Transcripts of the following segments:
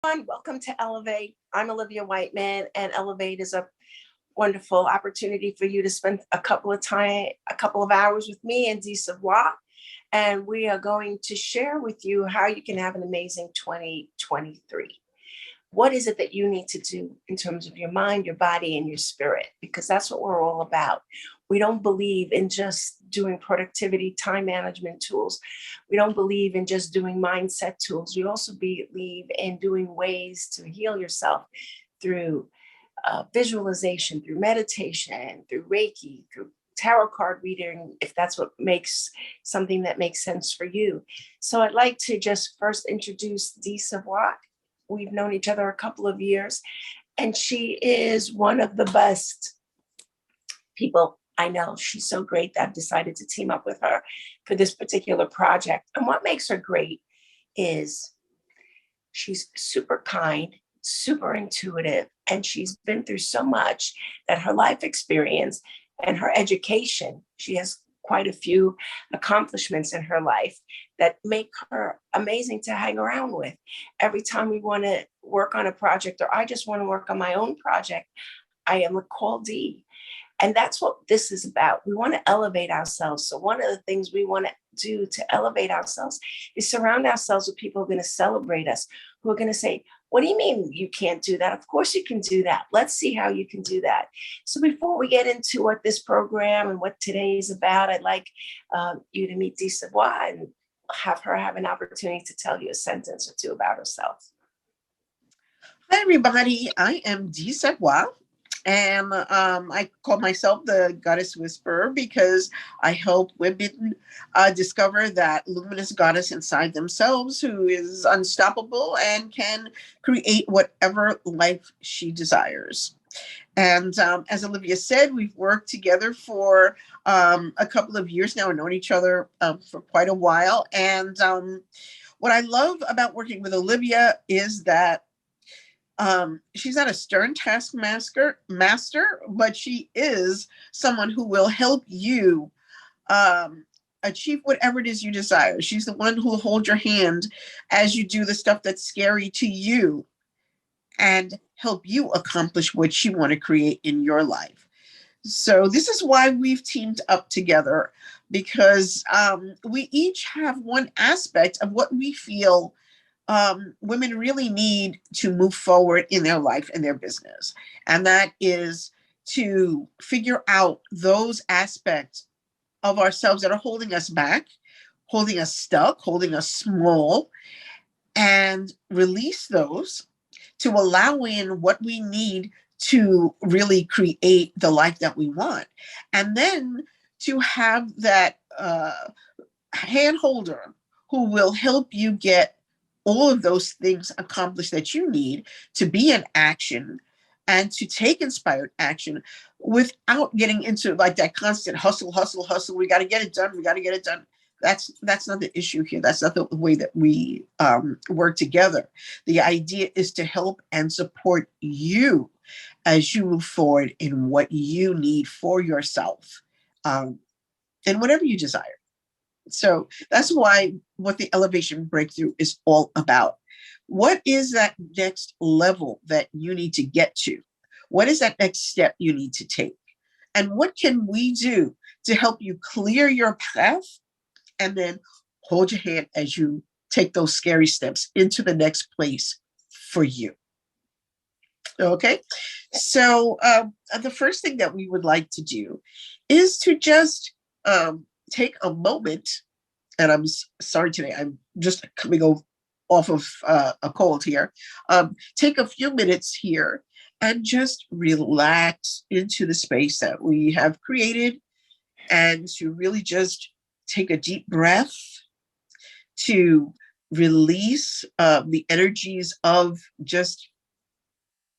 Welcome to Elevate. I'm Olivia Whiteman, and Elevate is a wonderful opportunity for you to spend a couple of hours with me and Dee Savoie. And we are going to share with you how you can have an amazing 2023. What is it that you need to do in terms of your mind, your body, and your spirit? Because that's what we're all about. We don't believe in just doing productivity, time management tools. We don't believe in just doing mindset tools. We also believe in doing ways to heal yourself through visualization, through meditation, through Reiki, through tarot card reading, if that's what makes something that makes sense for you. So I'd like to just first introduce Dee Savoie. We've known each other a couple of years, and she is one of the best people I know. She's so great that I've decided to team up with her for this particular project. And what makes her great is she's super kind, super intuitive, and she's been through so much that her life experience and her education, she has quite a few accomplishments in her life that make her amazing to hang around with. Every time we want to work on a project, or I just want to work on my own project, I am a call Dee. And that's what this is about. We want to elevate ourselves. So one of the things we want to do to elevate ourselves is surround ourselves with people who are going to celebrate us, who are going to say, what do you mean you can't do that? Of course you can do that. Let's see how you can do that. So before we get into what this program and what today is about, I'd like you to meet Dee Savoie and have her have an opportunity to tell you a sentence or two about herself. Hi, everybody. I am Dee Savoie. And I call myself the Goddess Whisperer because I help women discover that luminous goddess inside themselves who is unstoppable and can create whatever life she desires. And as Olivia said, we've worked together for a couple of years now and known each other for quite a while. And what I love about working with Olivia is that she's not a stern taskmaster, but she is someone who will help you achieve whatever it is you desire. She's the one who will hold your hand as you do the stuff that's scary to you and help you accomplish what you want to create in your life. So this is why we've teamed up together, because we each have one aspect of what we feel women really need to move forward in their life and their business. And that is to figure out those aspects of ourselves that are holding us back, holding us stuck, holding us small, and release those to allow in what we need to really create the life that we want. And then to have that hand holder who will help you get all of those things accomplished that you need to be in action and to take inspired action without getting into like that constant hustle, hustle, hustle. We got to get it done. We got to get it done. That's not the issue here. That's not the way that we work together. The idea is to help and support you as you move forward in what you need for yourself, and whatever you desire. So that's why what the elevation breakthrough is all about. What is that next level that you need to get to? What is that next step you need to take? And what can we do to help you clear your path and then hold your hand as you take those scary steps into the next place for you? Okay. So the first thing that we would like to do is to just take a moment, and I'm sorry today, I'm just coming off of a cold here. Take a few minutes here and just relax into the space that we have created, and to really just take a deep breath to release the energies of just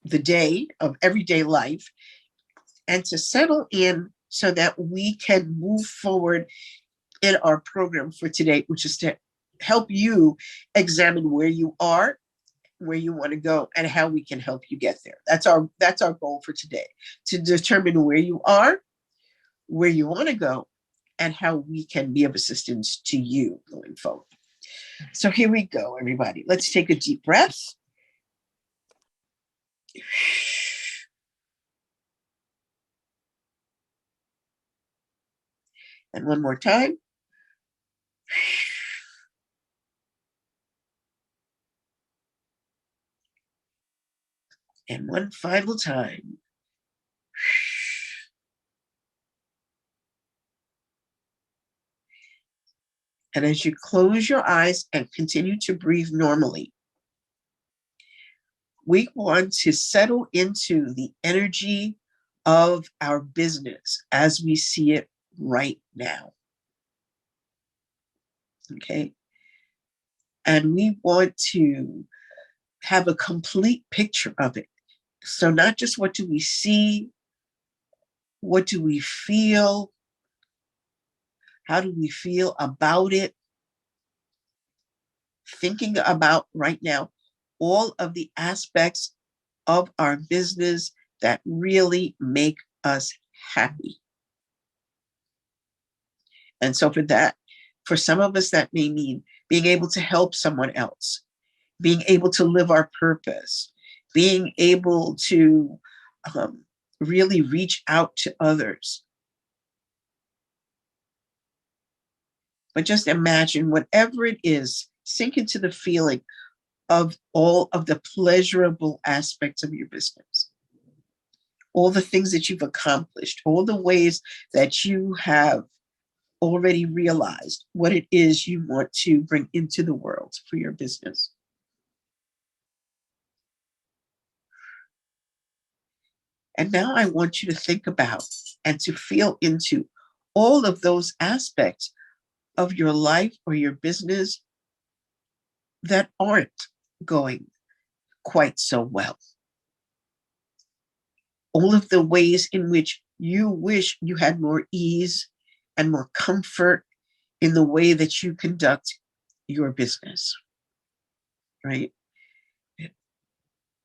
the day of everyday life, and to settle in so that we can move forward in our program for today, which is to help you examine where you are, where you want to go, and how we can help you get there. That's our goal for today, to determine where you are, where you want to go, and how we can be of assistance to you going forward. So here we go, everybody. Let's take a deep breath And one more time. And one final time. And as you close your eyes and continue to breathe normally, we want to settle into the energy of our business as we see it right now. Okay. And we want to have a complete picture of it. So, not just what do we see, what do we feel, how do we feel about it, thinking about right now all of the aspects of our business that really make us happy. And so for that, for some of us, that may mean being able to help someone else, being able to live our purpose, being able to really reach out to others. But just imagine whatever it is, sink into the feeling of all of the pleasurable aspects of your business, all the things that you've accomplished, all the ways that you have already realized what it is you want to bring into the world for your business. And now I want you to think about and to feel into all of those aspects of your life or your business that aren't going quite so well. All of the ways in which you wish you had more ease and more comfort in the way that you conduct your business, right?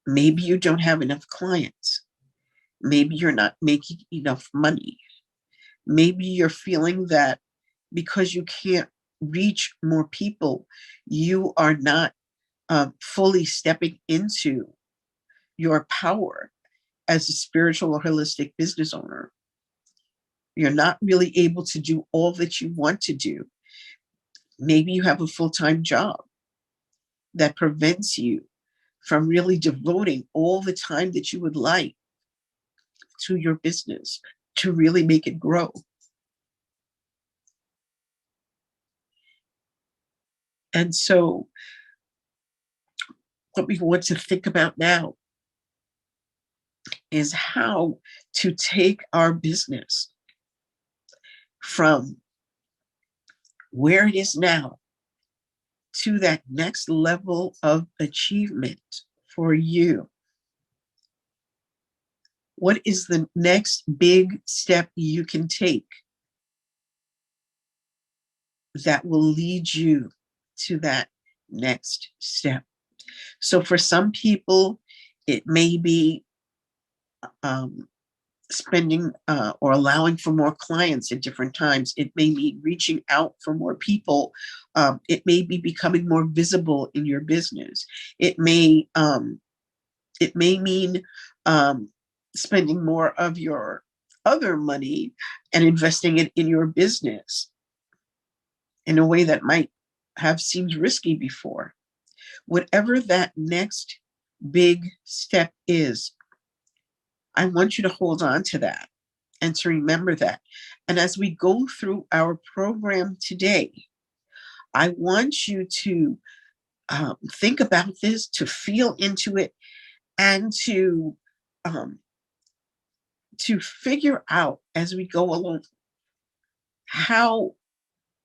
Maybe you don't have enough clients. Maybe you're not making enough money. Maybe you're feeling that because you can't reach more people, you are not fully stepping into your power as a spiritual or holistic business owner. You're not really able to do all that you want to do. Maybe you have a full-time job that prevents you from really devoting all the time that you would like to your business to really make it grow. And so what we want to think about now is how to take our business from where it is now to that next level of achievement for you. What is the next big step you can take that will lead you to that next step? So for some people, it may be spending or allowing for more clients at different times. It may mean reaching out for more people. It may be becoming more visible in your business. It may mean spending more of your other money and investing it in your business in a way that might have seemed risky before. Whatever that next big step is, I want you to hold on to that and to remember that. And as we go through our program today, I want you to think about this, to feel into it, and to figure out as we go along how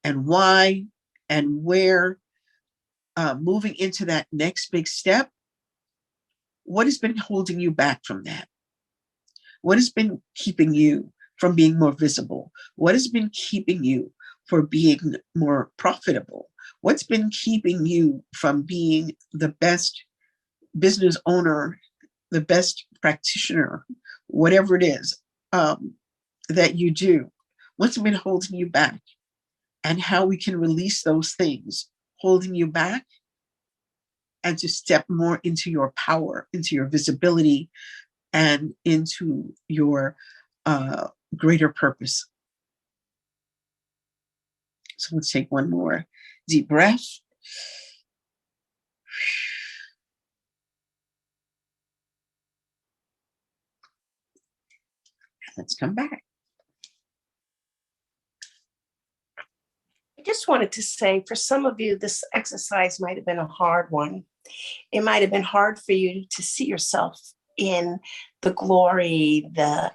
and why and where moving into that next big step, what has been holding you back from that? What has been keeping you from being more visible? What has been keeping you from being more profitable? What's been keeping you from being the best business owner, the best practitioner, whatever it is that you do? What's been holding you back? And how we can release those things holding you back and to step more into your power, into your visibility, and into your greater purpose. So let's take one more deep breath. Let's come back. I just wanted to say, for some of you, this exercise might have been a hard one. It might have been hard for you to see yourself in the glory, the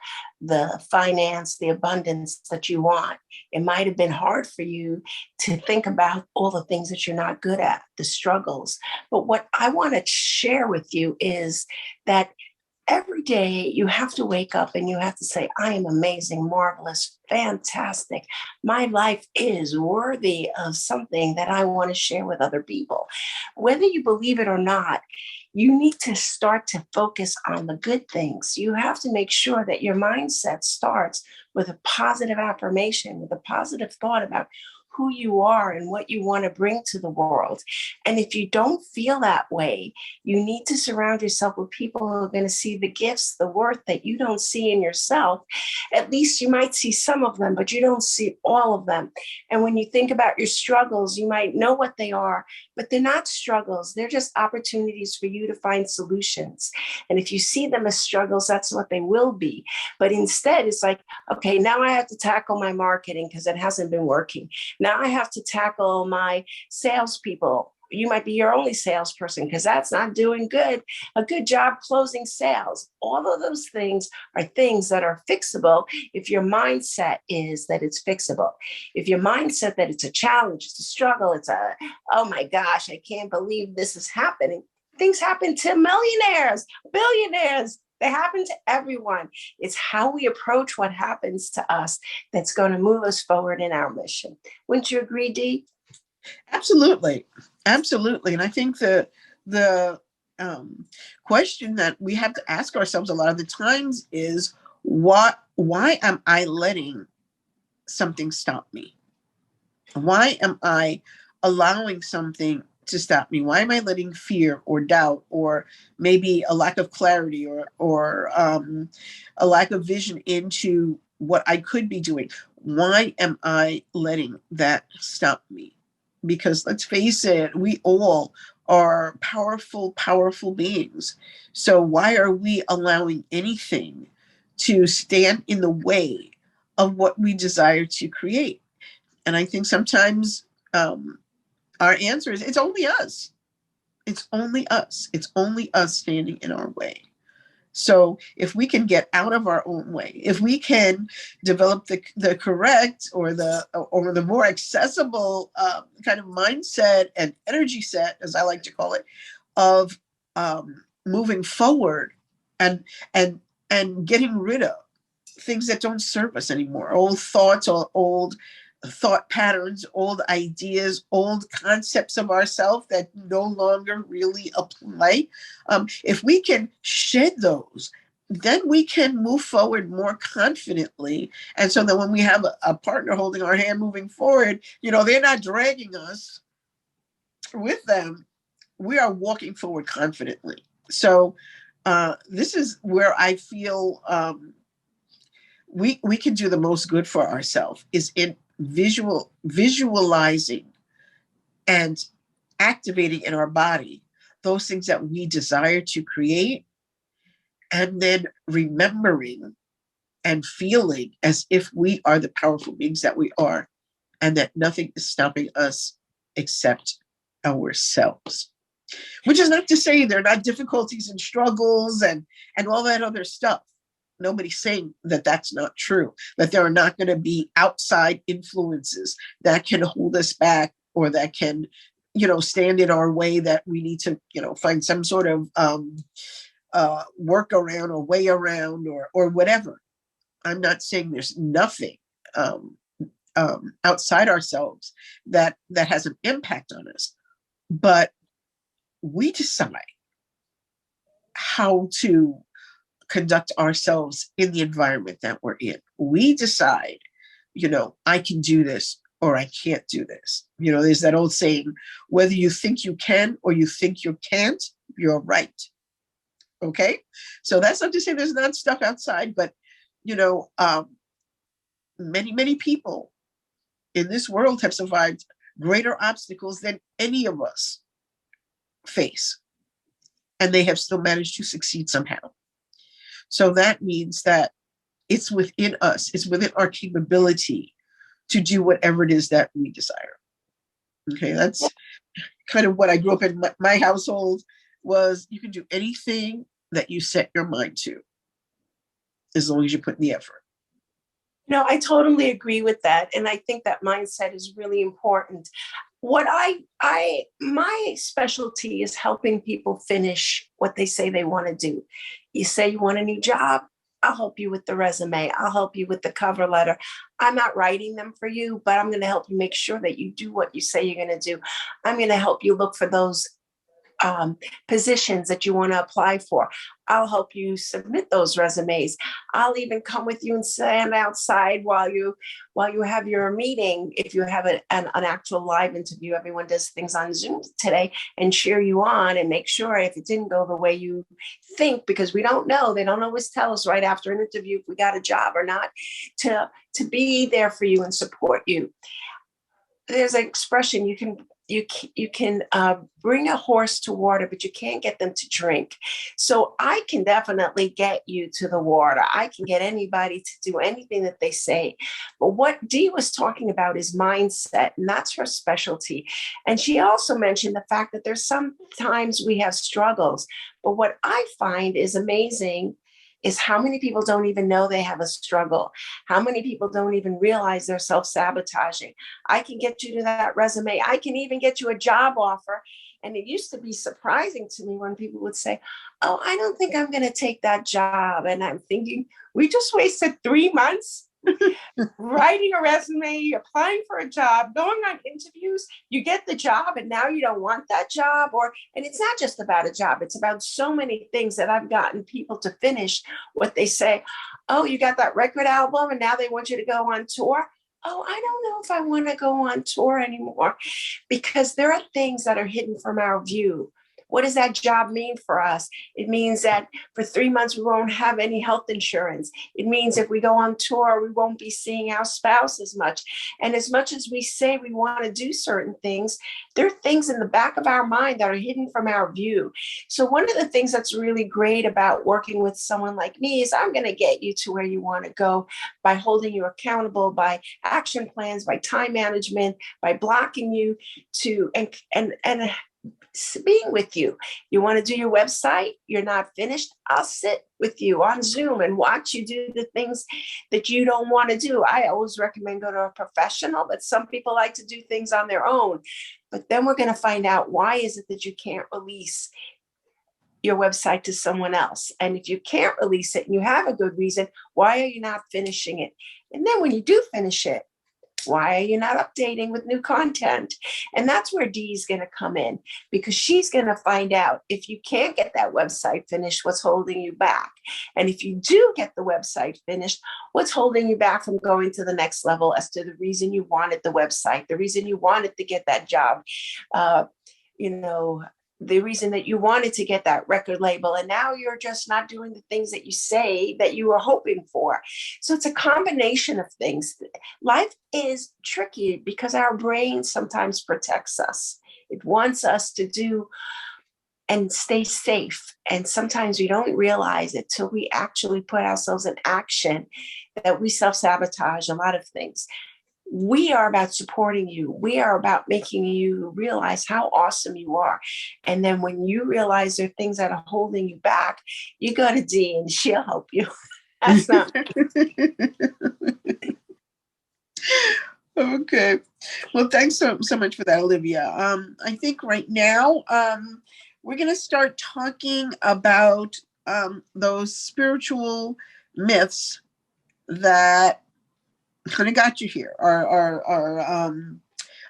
finance, the abundance that you want. It might have been hard for you to think about all the things that you're not good at, the struggles. But what I want to share with you is that every day you have to wake up and you have to say, I am amazing, marvelous, fantastic. My life is worthy of something that I want to share with other people. Whether you believe it or not, you need to start to focus on the good things. You have to make sure that your mindset starts with a positive affirmation, with a positive thought about who you are and what you want to bring to the world. And if you don't feel that way, you need to surround yourself with people who are going to see the gifts, the worth that you don't see in yourself. At least you might see some of them, but you don't see all of them. And when you think about your struggles, you might know what they are, but they're not struggles. They're just opportunities for you to find solutions. And if you see them as struggles, that's what they will be. But instead, it's like, okay, now I have to tackle my marketing because it hasn't been working. Now I have to tackle my salespeople. You might be your only salesperson because that's not doing good. A good job closing sales. All of those things are things that are fixable if your mindset is that it's fixable. If your mindset that it's a challenge, it's a struggle, it's a, oh my gosh, I can't believe this is happening. Things happen to millionaires, billionaires. They happen to everyone. It's how we approach what happens to us that's going to move us forward in our mission. Wouldn't you agree, Dee? Absolutely. Absolutely. And I think that the question that we have to ask ourselves a lot of the times is, why am I letting something stop me? Why am I allowing something to stop me? Why am I letting fear or doubt or maybe a lack of clarity or a lack of vision into what I could be doing? Why am I letting that stop me? Because let's face it, we all are powerful, powerful beings. So why are we allowing anything to stand in the way of what we desire to create? And I think sometimes our answer is, it's only us. It's only us. It's only us standing in our way. So if we can get out of our own way, if we can develop the correct or the more accessible kind of mindset and energy set, as I like to call it, of moving forward and and getting rid of things that don't serve us anymore, old thoughts or old thought patterns, old ideas, old concepts of ourselves that no longer really apply. If we can shed those, then we can move forward more confidently. And so that when we have a partner holding our hand moving forward, they're not dragging us with them. We are walking forward confidently. So this is where I feel we can do the most good for ourselves, is in visualizing and activating in our body those things that we desire to create, and then remembering and feeling as if we are the powerful beings that we are, and that nothing is stopping us except ourselves. Which is not to say there are not difficulties and struggles and all that other stuff. Nobody's saying that that's not true, that there are not going to be outside influences that can hold us back or that can, stand in our way, that we need to, find some sort of workaround or way around or whatever. I'm not saying there's nothing outside ourselves that has an impact on us, but we decide how to conduct ourselves in the environment that we're in. We decide, I can do this, or I can't do this. You know, there's that old saying, whether you think you can or you think you can't, you're right. Okay. So that's not to say there's not stuff outside, but, you know, many, many people in this world have survived greater obstacles than any of us face, and they have still managed to succeed somehow. So that means that it's within us, it's within our capability to do whatever it is that we desire. Okay, that's kind of what I grew up in. My household was you can do anything that you set your mind to, as long as you put in the effort. No, I totally agree with that. And I think that mindset is really important. What my specialty is helping people finish what they say they want to do. You say you want a new job, I'll help you with the resume. I'll help you with the cover letter. I'm not writing them for you, but I'm going to help you make sure that you do what you say you're going to do. I'm going to help you look for those positions that you want to apply for. I'll help you submit those resumes. I'll even come with you and stand outside while you have your meeting. If you have an actual live interview, everyone does things on Zoom today, and cheer you on and make sure if it didn't go the way you think, because we don't know. They don't always tell us right after an interview if we got a job or not, to be there for you and support you. There's an expression, you can bring a horse to water, but you can't get them to drink. So I can definitely get you to the water. I can get anybody to do anything that they say. But what Dee was talking about is mindset, and that's her specialty. And she also mentioned the fact that there's sometimes we have struggles. But what I find is amazing is how many people don't even know they have a struggle. How many people don't even realize they're self-sabotaging. I can get you to that resume. I can even get you a job offer. And it used to be surprising to me when people would say, oh, I don't think I'm going to take that job. And I'm thinking, we just wasted 3 months writing a resume, applying for a job, going on interviews, you get the job, and now you don't want that job. And it's not just about a job, it's about so many things that I've gotten people to finish what they say. Oh, you got that record album and now they want you to go on tour. Oh, I don't know if I want to go on tour anymore, because there are things that are hidden from our view. What does that job mean for us? It means that for 3 months, we won't have any health insurance. It means if we go on tour, we won't be seeing our spouse as much. And as much as we say we want to do certain things, there are things in the back of our mind that are hidden from our view. So one of the things that's really great about working with someone like me is I'm going to get you to where you want to go by holding you accountable, by action plans, by time management, by blocking you to, and being with you. You want to do your website, you're not finished, I'll sit with you on Zoom and watch you do the things that you don't want to do. I always recommend go to a professional, but some people like to do things on their own. But then we're going to find out, why is it that you can't release your website to someone else? And if you can't release it and you have a good reason, why are you not finishing it? And then when you do finish it, why are you not updating with new content? And that's where Dee's going to come in, because she's going to find out if you can't get that website finished, what's holding you back. And if you do get the website finished, what's holding you back from going to the next level as to the reason you wanted the website, the reason you wanted to get that job, the reason that you wanted to get that record label, and now you're just not doing the things that you say that you were hoping for. So it's a combination of things. Life is tricky because our brain sometimes protects us. It wants us to do and stay safe. And sometimes we don't realize it till we actually put ourselves in action that we self-sabotage a lot of things. We are about supporting you. We are about making you realize how awesome you are. And then when you realize there are things that are holding you back, you go to Dee and she'll help you. That's not Okay. Well, thanks so much for that, Olivia. I think right now we're going to start talking about those spiritual myths that kind of got you here. Our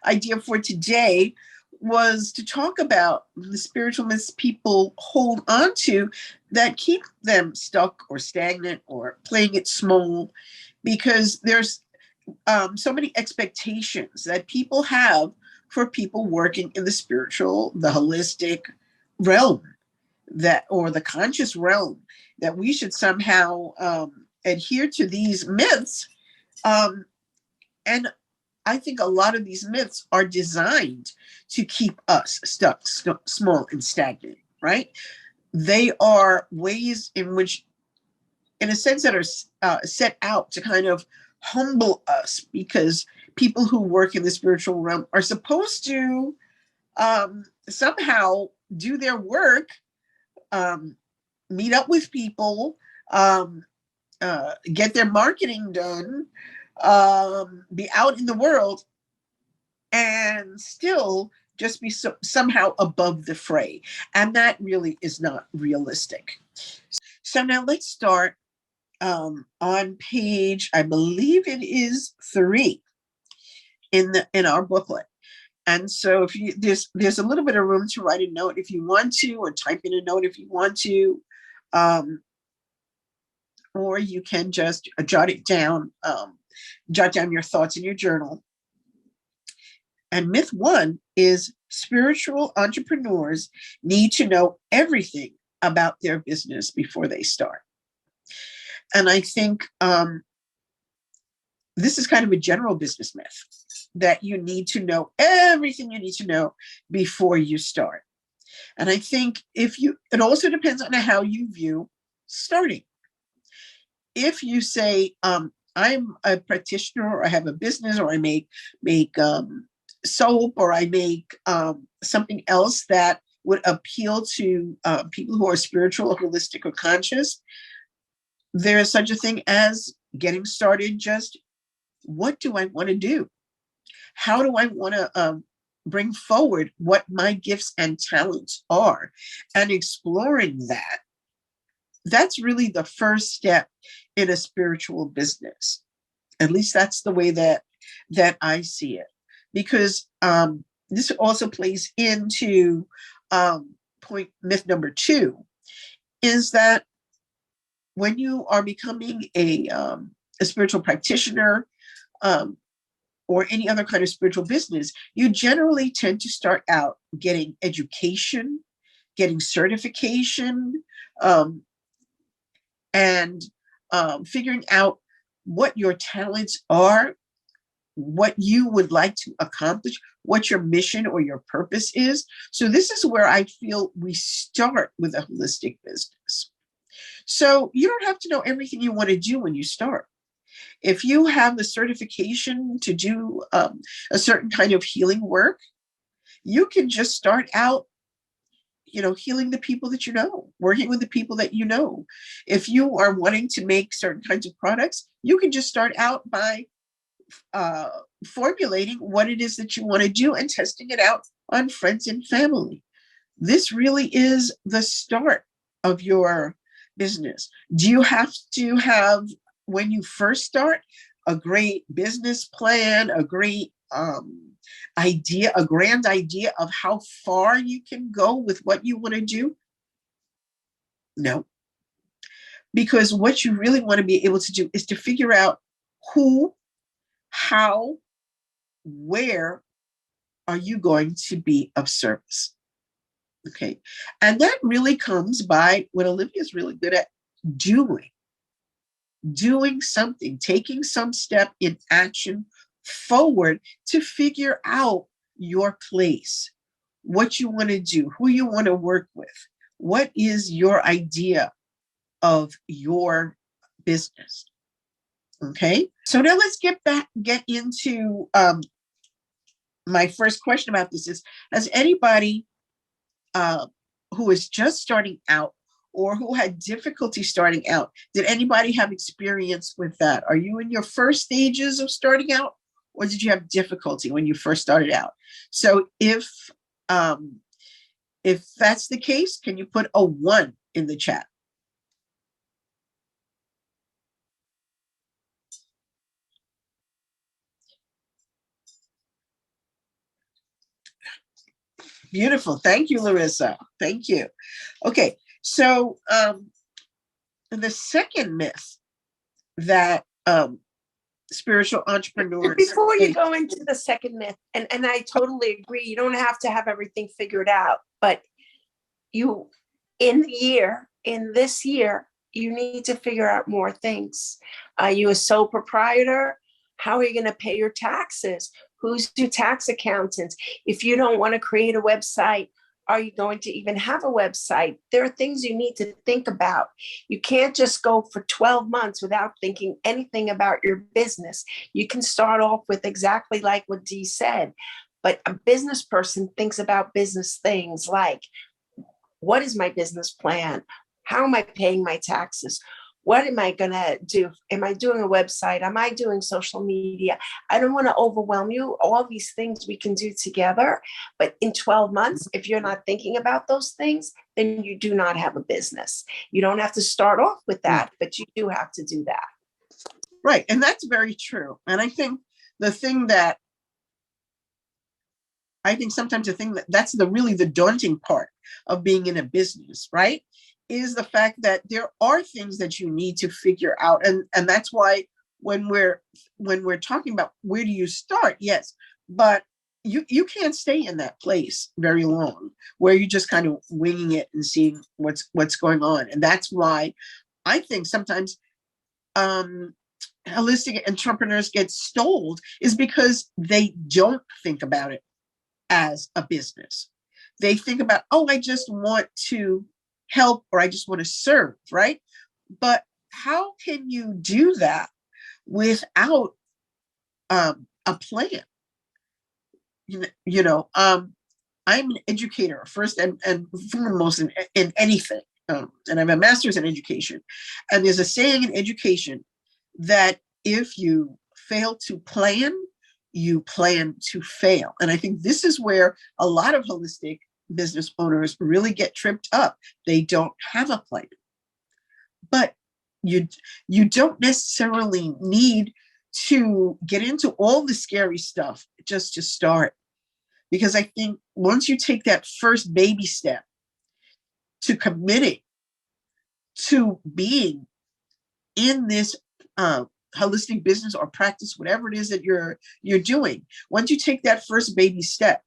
idea for today was to talk about the spiritual myths people hold on to that keep them stuck or stagnant or playing it small, because there's so many expectations that people have for people working in the spiritual, the holistic realm, that, or the conscious realm, that we should somehow adhere to these myths. And I think a lot of these myths are designed to keep us stuck, small and stagnant, right? They are ways in which, in a sense, that are set out to kind of humble us, because people who work in the spiritual realm are supposed to somehow do their work, meet up with people, get their marketing done, be out in the world, and still just be somehow above the fray. And that really is not realistic. So now let's start on page, I believe it is 3 in our booklet. And so if you, there's a little bit of room to write a note if you want to, or type in a note if you want to, or you can just jot down your thoughts in your journal. And myth 1 is spiritual entrepreneurs need to know everything about their business before they start. And I think this is kind of a general business myth, that you need to know everything you need to know before you start. And I think it also depends on how you view starting. If you say, I'm a practitioner, or I have a business, or I make soap, or I make something else that would appeal to people who are spiritual or holistic or conscious, there is such a thing as getting started. Just, what do I want to do? How do I want to bring forward what my gifts and talents are, and exploring that? That's really the first step in a spiritual business. At least that's the way that I see it. Because this also plays into myth number 2, is that when you are becoming a spiritual practitioner, or any other kind of spiritual business, you generally tend to start out getting education, getting certification, and figuring out what your talents are, what you would like to accomplish, what your mission or your purpose is. So this is where I feel we start with a holistic business. So you don't have to know everything you want to do when you start. If you have the certification to do a certain kind of healing work, you can just start out, healing the people that you know, working with the people that you know. If you are wanting to make certain kinds of products, you can just start out by formulating what it is that you want to do and testing it out on friends and family. This really is the start of your business. Do you have to have, when you first start, a great business plan, a great idea, a grand idea of how far you can go with what you want to do? No. Because what you really want to be able to do is to figure out who, how, where are you going to be of service? Okay. And that really comes by what Olivia is really good at, doing something, taking some step in action forward to figure out your place, what you want to do, who you want to work with, what is your idea of your business. Okay, so now let's get into my first question about this is, has anybody who is just starting out, or who had difficulty starting out, did anybody have experience with that? Are you in your first stages of starting out, or did you have difficulty when you first started out? So if that's the case, can you put a 1 in the chat? Beautiful. Thank you, Larissa. Thank you. Okay, so the second myth that spiritual entrepreneurs. Before you go into the second myth, and I totally agree, you don't have to have everything figured out, but you, in this year, you need to figure out more things. Are you a sole proprietor? How are you going to pay your taxes? Who's your tax accountant? If you don't want to create a website, are you going to even have a website? There are things you need to think about. You can't just go for 12 months without thinking anything about your business. You can start off with exactly like what Dee said, but a business person thinks about business things like, what is my business plan? How am I paying my taxes? What am I going to do? Am I doing a website? Am I doing social media? I don't want to overwhelm you. All these things we can do together. But in 12 months, if you're not thinking about those things, then you do not have a business. You don't have to start off with that, but you do have to do that. Right. And that's very true. And I think the thing that sometimes that's really the daunting part of being in a business, right? Is the fact that there are things that you need to figure out. And that's why when we're talking about where do you start, yes, but you can't stay in that place very long where you're just kind of winging it and seeing what's going on. And that's why I think sometimes holistic entrepreneurs get stalled, is because they don't think about it as a business. They think about, oh, I just want to help, or I just want to serve, right? But how can you do that without a plan? I'm an educator first and foremost in anything, and I have a master's in education. And there's a saying in education that if you fail to plan, you plan to fail. And I think this is where a lot of holistic business owners really get tripped up. They don't have a plan. But you don't necessarily need to get into all the scary stuff just to start. Because I think once you take that first baby step to committing to being in this holistic business or practice, whatever it is that you're doing, once you take that first baby step,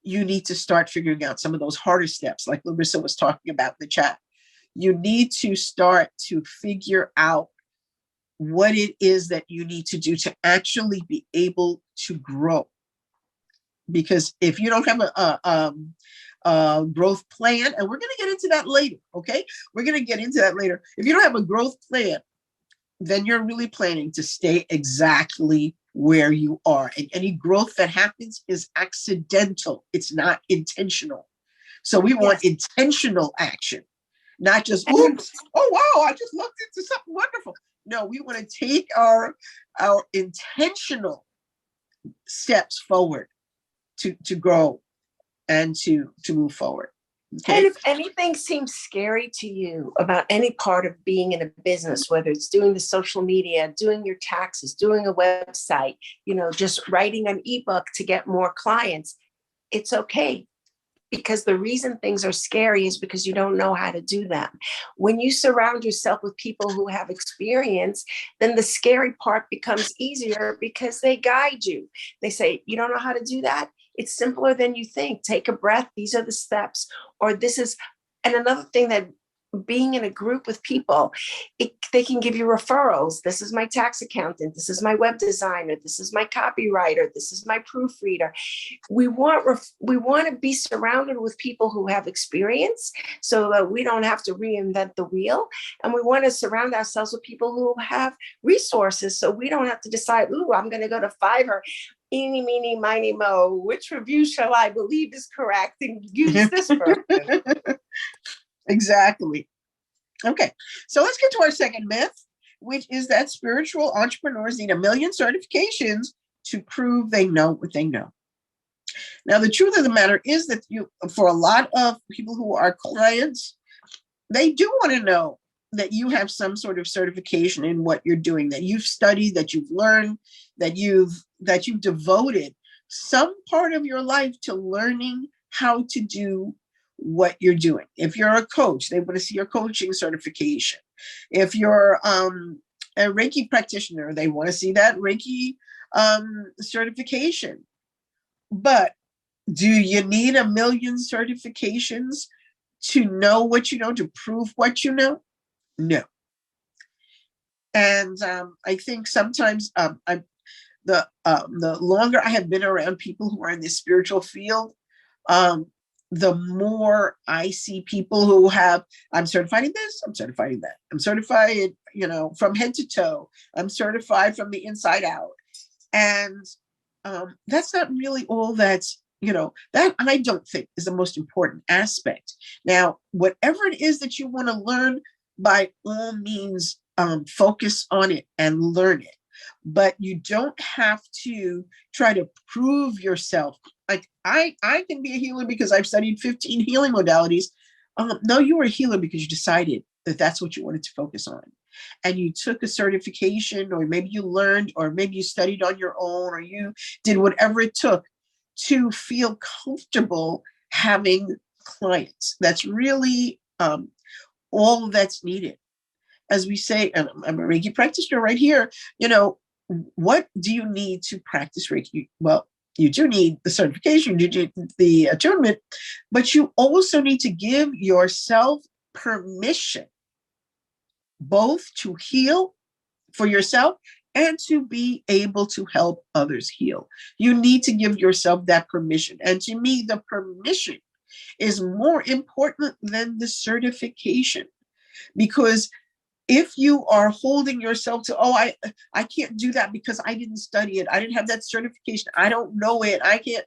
you need to start figuring out some of those harder steps, like Larissa was talking about in the chat. You need to start to figure out what it is that you need to do to actually be able to grow. Because if you don't have a growth plan, and we're going to get into that later, okay? We're going to get into that later. If you don't have a growth plan, then you're really planning to stay exactly where you are. And any growth that happens is accidental. It's not intentional. So we want intentional action, not just, oops, oh, wow, I just looked into something wonderful. No, we want to take our intentional steps forward to grow and to move forward. Okay. And if anything seems scary to you about any part of being in a business, whether it's doing the social media, doing your taxes, doing a website, just writing an ebook to get more clients, it's okay. Because the reason things are scary is because you don't know how to do them. When you surround yourself with people who have experience, then the scary part becomes easier because they guide you. They say, you don't know how to do that? It's simpler than you think. Take a breath. These are the steps. Or this is, and another thing that being in a group with people, they can give you referrals. This is my tax accountant. This is my web designer. This is my copywriter. This is my proofreader. We want to be surrounded with people who have experience so that we don't have to reinvent the wheel. And we want to surround ourselves with people who have resources so we don't have to decide, ooh, I'm going to go to Fiverr. Eeny, meeny, miny, mo. Which review shall I believe is correct and use this person? Exactly. Okay, so let's get to our second myth, which is that spiritual entrepreneurs need 1 million certifications to prove they know what they know. Now, the truth of the matter is that for a lot of people who are clients, they do want to know that you have some sort of certification in what you're doing, that you've studied, that you've learned, that you've devoted some part of your life to learning how to do what you're doing. If you're a coach, they want to see your coaching certification. If you're a Reiki practitioner. They want to see that Reiki certification. But do you need a million certifications to know what you know, to prove what you know? No. And I think sometimes the longer I have been around people who are in the spiritual field, the more I see people who have, I'm certified in this, I'm certified in that, I'm certified, from head to toe, I'm certified from the inside out. And that's not really all that's, that I don't think is the most important aspect. Now, whatever it is that you want to learn, by all means, focus on it and learn it. But you don't have to try to prove yourself. Like I can be a healer because I've studied 15 healing modalities. No, you were a healer because you decided that that's what you wanted to focus on. And you took a certification, or maybe you learned, or maybe you studied on your own, or you did whatever it took to feel comfortable having clients. That's really all that's needed. As we say, and I'm a Reiki practitioner right here, what do you need to practice Reiki? Well, you do need the certification, you do the attunement, but you also need to give yourself permission both to heal for yourself and to be able to help others heal. You need to give yourself that permission. And to me, the permission is more important than the certification, because if you are holding yourself to, I can't do that because I didn't study it, I didn't have that certification, I don't know it, I can't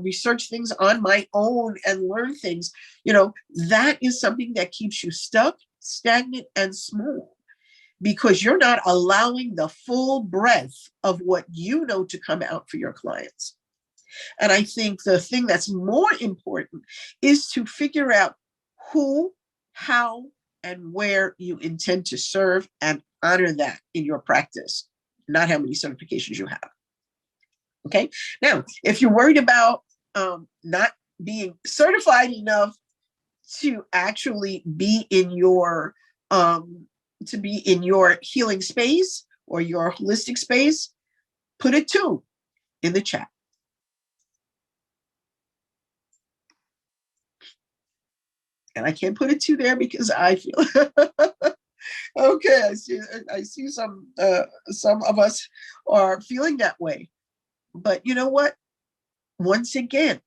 research things on my own and learn things, that is something that keeps you stuck, stagnant, and small, because you're not allowing the full breadth of what you know to come out for your clients. And I think the thing that's more important is to figure out who, how, and where you intend to serve, and honor that in your practice, not how many certifications you have. Okay. Now, if you're worried about not being certified enough to actually be in your healing space or your holistic space, put a 2 in the chat. And I can't put a 2 there because I feel okay. I see some of us are feeling that way. But you know what? Once again,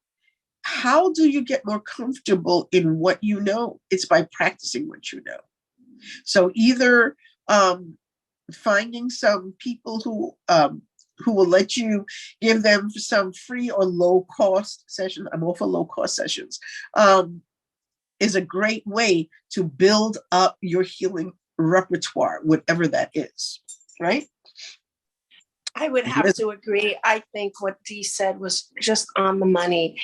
how do you get more comfortable in what you know? It's by practicing what you know. So either finding some people who will let you give them some free or low cost sessions. I'm all for low cost sessions. Is a great way to build up your healing repertoire, whatever that is, right? I would have to agree. I think what Dee said was just on the money.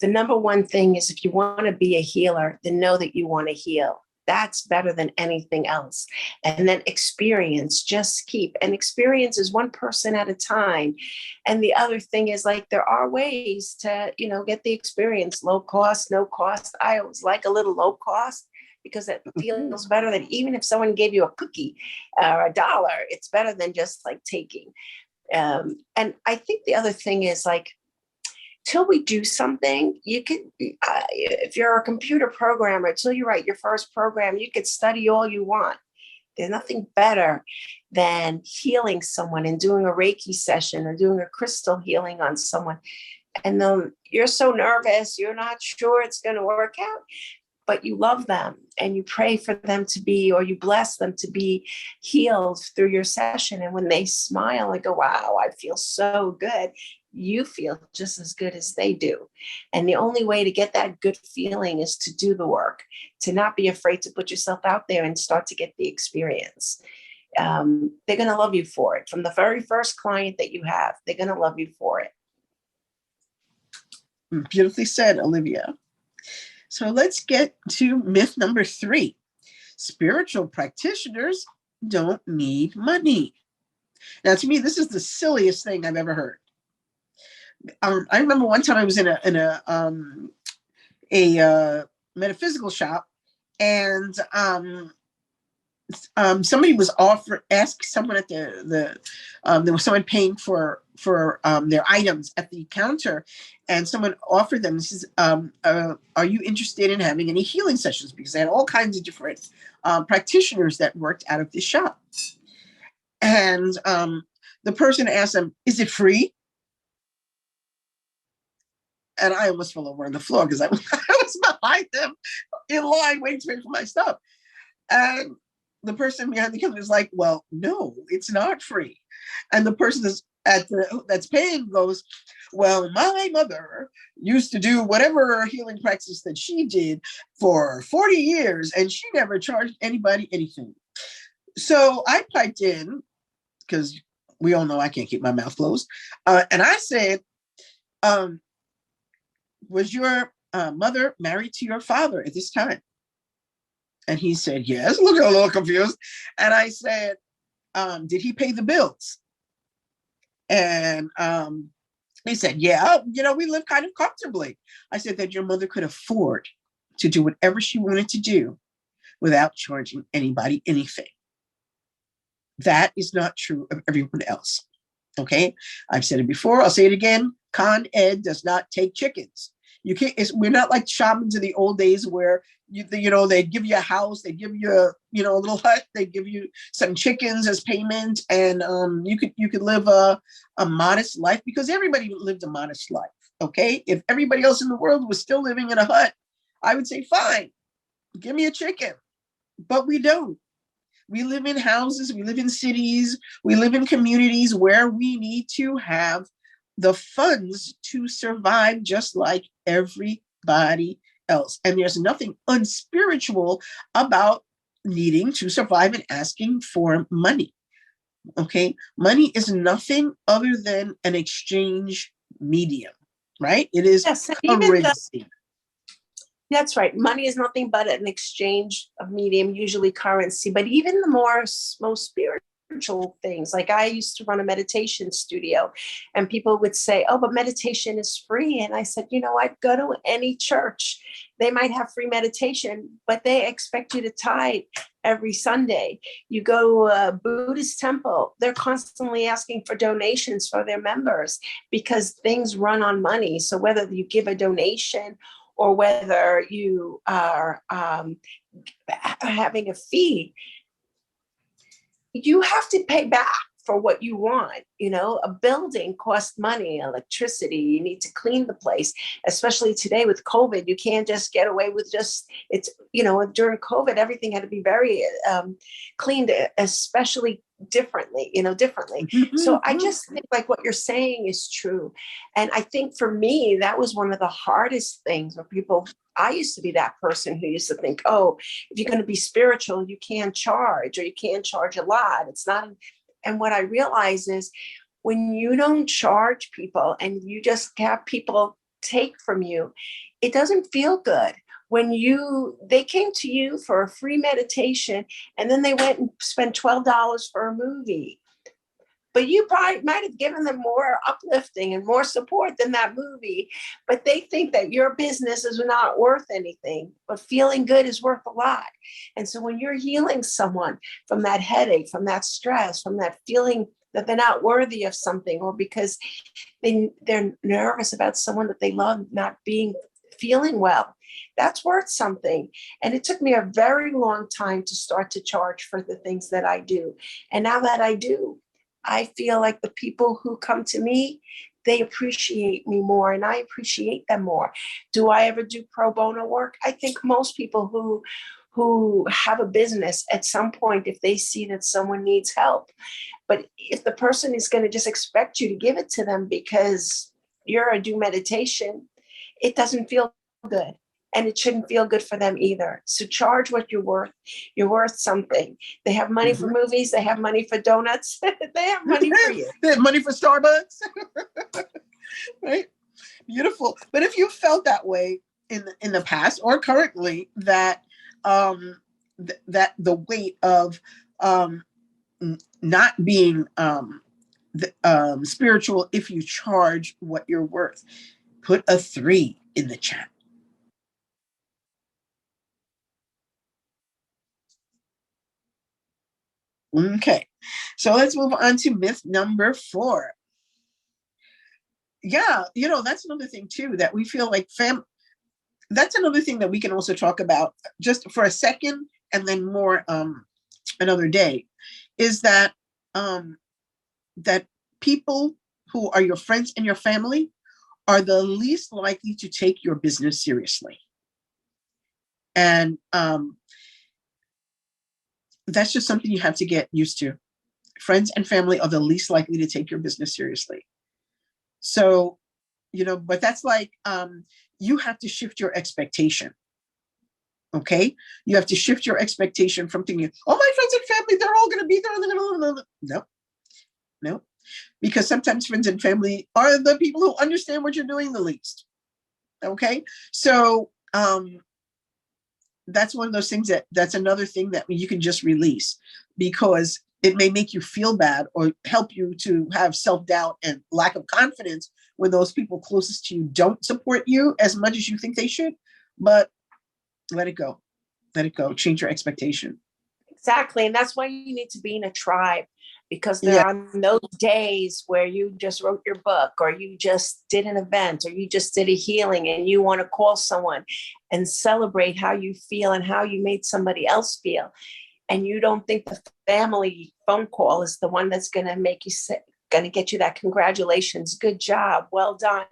The number one thing is, if you want to be a healer, then know that you want to heal. That's better than anything else. And then experience, just keep. And experience is one person at a time. And the other thing is, like, there are ways to, get the experience, low cost, no cost. I always like a little low cost, because it feels better than, even if someone gave you a cookie or $1, it's better than just like taking. And I think the other thing is, like, till we do something, you can, if you're a computer programmer, till you write your first program, you could study all you want. There's nothing better than healing someone and doing a Reiki session or doing a crystal healing on someone. And then you're so nervous, you're not sure it's going to work out, but you love them and you pray for them to be, or you bless them to be healed through your session. And when they smile and go, wow, I feel so good, you feel just as good as they do. And the only way to get that good feeling is to do the work, to not be afraid to put yourself out there and start to get the experience. They're going to love you for it. From the very first client that you have, they're going to love you for it. Beautifully said, Olivia. So let's get to myth number 3. Spiritual practitioners don't need money. Now, to me, this is the silliest thing I've ever heard. I remember one time I was in a metaphysical shop, and somebody was asked someone at there was someone paying for their items at the counter, and someone offered them, this is, are you interested in having any healing sessions? Because they had all kinds of different practitioners that worked out of this shop. And the person asked them, is it free? And I almost fell over on the floor because I was behind them in line waiting to pay for my stuff. And the person behind the counter is like, well, no, it's not free. And the person that's paying goes, well, my mother used to do whatever healing practice that she did for 40 years, and she never charged anybody anything. So I piped in, because we all know I can't keep my mouth closed. And I said, was your mother married to your father at this time? And he said, yes, looking a little confused. And I said, did he pay the bills? And he said, yeah, we live kind of comfortably. I said that your mother could afford to do whatever she wanted to do without charging anybody anything. That is not true of everyone else. Okay, I've said it before, I'll say it again. Con Ed does not take chickens. You can't. We're not like shamans of the old days where they give you a house, they give you a little hut, they give you some chickens as payment, and you could live a modest life, because everybody lived a modest life. Okay, if everybody else in the world was still living in a hut, I would say fine, give me a chicken, but we don't. We live in houses, we live in cities, we live in communities where we need to have the funds to survive just like everybody else. And there's nothing unspiritual about needing to survive and asking for money. Okay, money is nothing other than an exchange medium, right? It is currency. That's right. Money is nothing but an exchange of medium, usually currency. But even the most spiritual things, like I used to run a meditation studio, and people would say, oh, but meditation is free. And I said, I'd go to any church. They might have free meditation, but they expect you to tithe every Sunday. You go to a Buddhist temple, they're constantly asking for donations for their members because things run on money. So whether you give a donation or whether you are having a fee, you have to pay back for what you want. A building costs money, electricity, you need to clean the place, especially today with COVID. You can't just get away with during COVID, everything had to be very cleaned, especially differently. So I just think like what you're saying is true. And I think for me, that was one of the hardest things where I used to be that person who used to think, oh, if you're going to be spiritual, you can't charge, or you can't charge a lot. It's not. And what I realize is when you don't charge people and you just have people take from you, it doesn't feel good. When they came to you for a free meditation and then they went and spent $12 for a movie, but you probably might have given them more uplifting and more support than that movie, but they think that your business is not worth anything, but feeling good is worth a lot. And so when you're healing someone from that headache, from that stress, from that feeling that they're not worthy of something, or because they're nervous about someone that they love not feeling well, that's worth something. And it took me a very long time to start to charge for the things that I do. And now that I do, I feel like the people who come to me, they appreciate me more and I appreciate them more. Do I ever do pro bono work? I think most people who have a business at some point, if they see that someone needs help, but if the person is going to just expect you to give it to them because you're do meditation, it doesn't feel good. And it shouldn't feel good for them either. So charge what you're worth. You're worth something. They have money for movies. They have money for donuts. They have money for you. They have money for Starbucks. Right? Beautiful. But if you felt that way in the past or currently, that that the weight of not being spiritual if you charge what you're worth, put a 3 in the chat. Okay. So let's move on to myth number 4. Yeah, that's another thing too, that we feel like that's another thing that we can also talk about just for a second and then more another day, is that that people who are your friends and your family are the least likely to take your business seriously. And that's just something you have to get used to. Friends and family are the least likely to take your business seriously. So, but that's like, you have to shift your expectation. Okay. You have to shift your expectation from thinking, oh, my friends and family, they're all going to be there. No, because sometimes friends and family are the people who understand what you're doing the least. Okay. So, that's one of those things that's another thing that you can just release, because it may make you feel bad or help you to have self-doubt and lack of confidence when those people closest to you don't support you as much as you think they should. But let it go. Let it go. Change your expectation. Exactly. And that's why you need to be in a tribe, because there Yeah. are those days where you just wrote your book, or you just did an event, or you just did a healing, and you want to call someone and celebrate how you feel and how you made somebody else feel. And you don't think the family phone call is the one that's going to make you sick, going to get you that congratulations, good job, well done.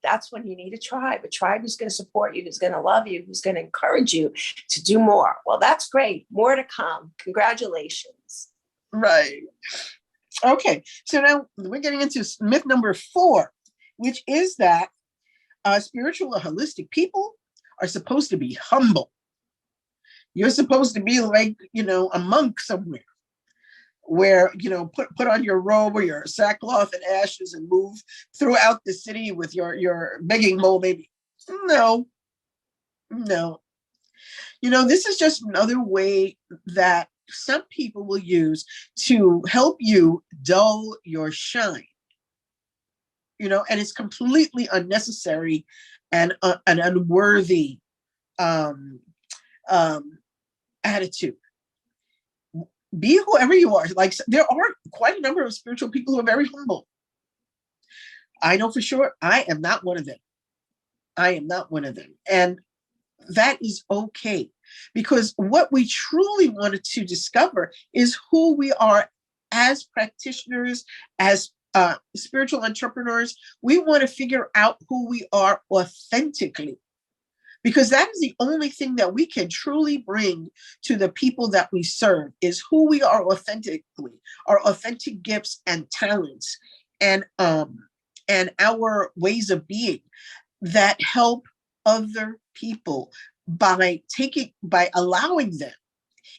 That's when you need a tribe who's going to support you, who's going to love you, who's going to encourage you to do more. Well, that's great. More to come. Congratulations. Right. Okay. So now we're getting into myth number 4, which is that spiritual or holistic people are supposed to be humble. You're supposed to be like, a monk somewhere, where, put on your robe or your sackcloth and ashes and move throughout the city with your begging bowl, maybe. No. This is just another way that some people will use to help you dull your shine. And it's completely unnecessary and an unworthy attitude. Be whoever you are. Like, there are quite a number of spiritual people who are very humble. I know for sure I am not one of them. And that is okay, because what we truly wanted to discover is who we are as practitioners, as spiritual entrepreneurs. We want to figure out who we are authentically, because that is the only thing that we can truly bring to the people that we serve, is who we are authentically, our authentic gifts and talents, and our ways of being that help other people by allowing them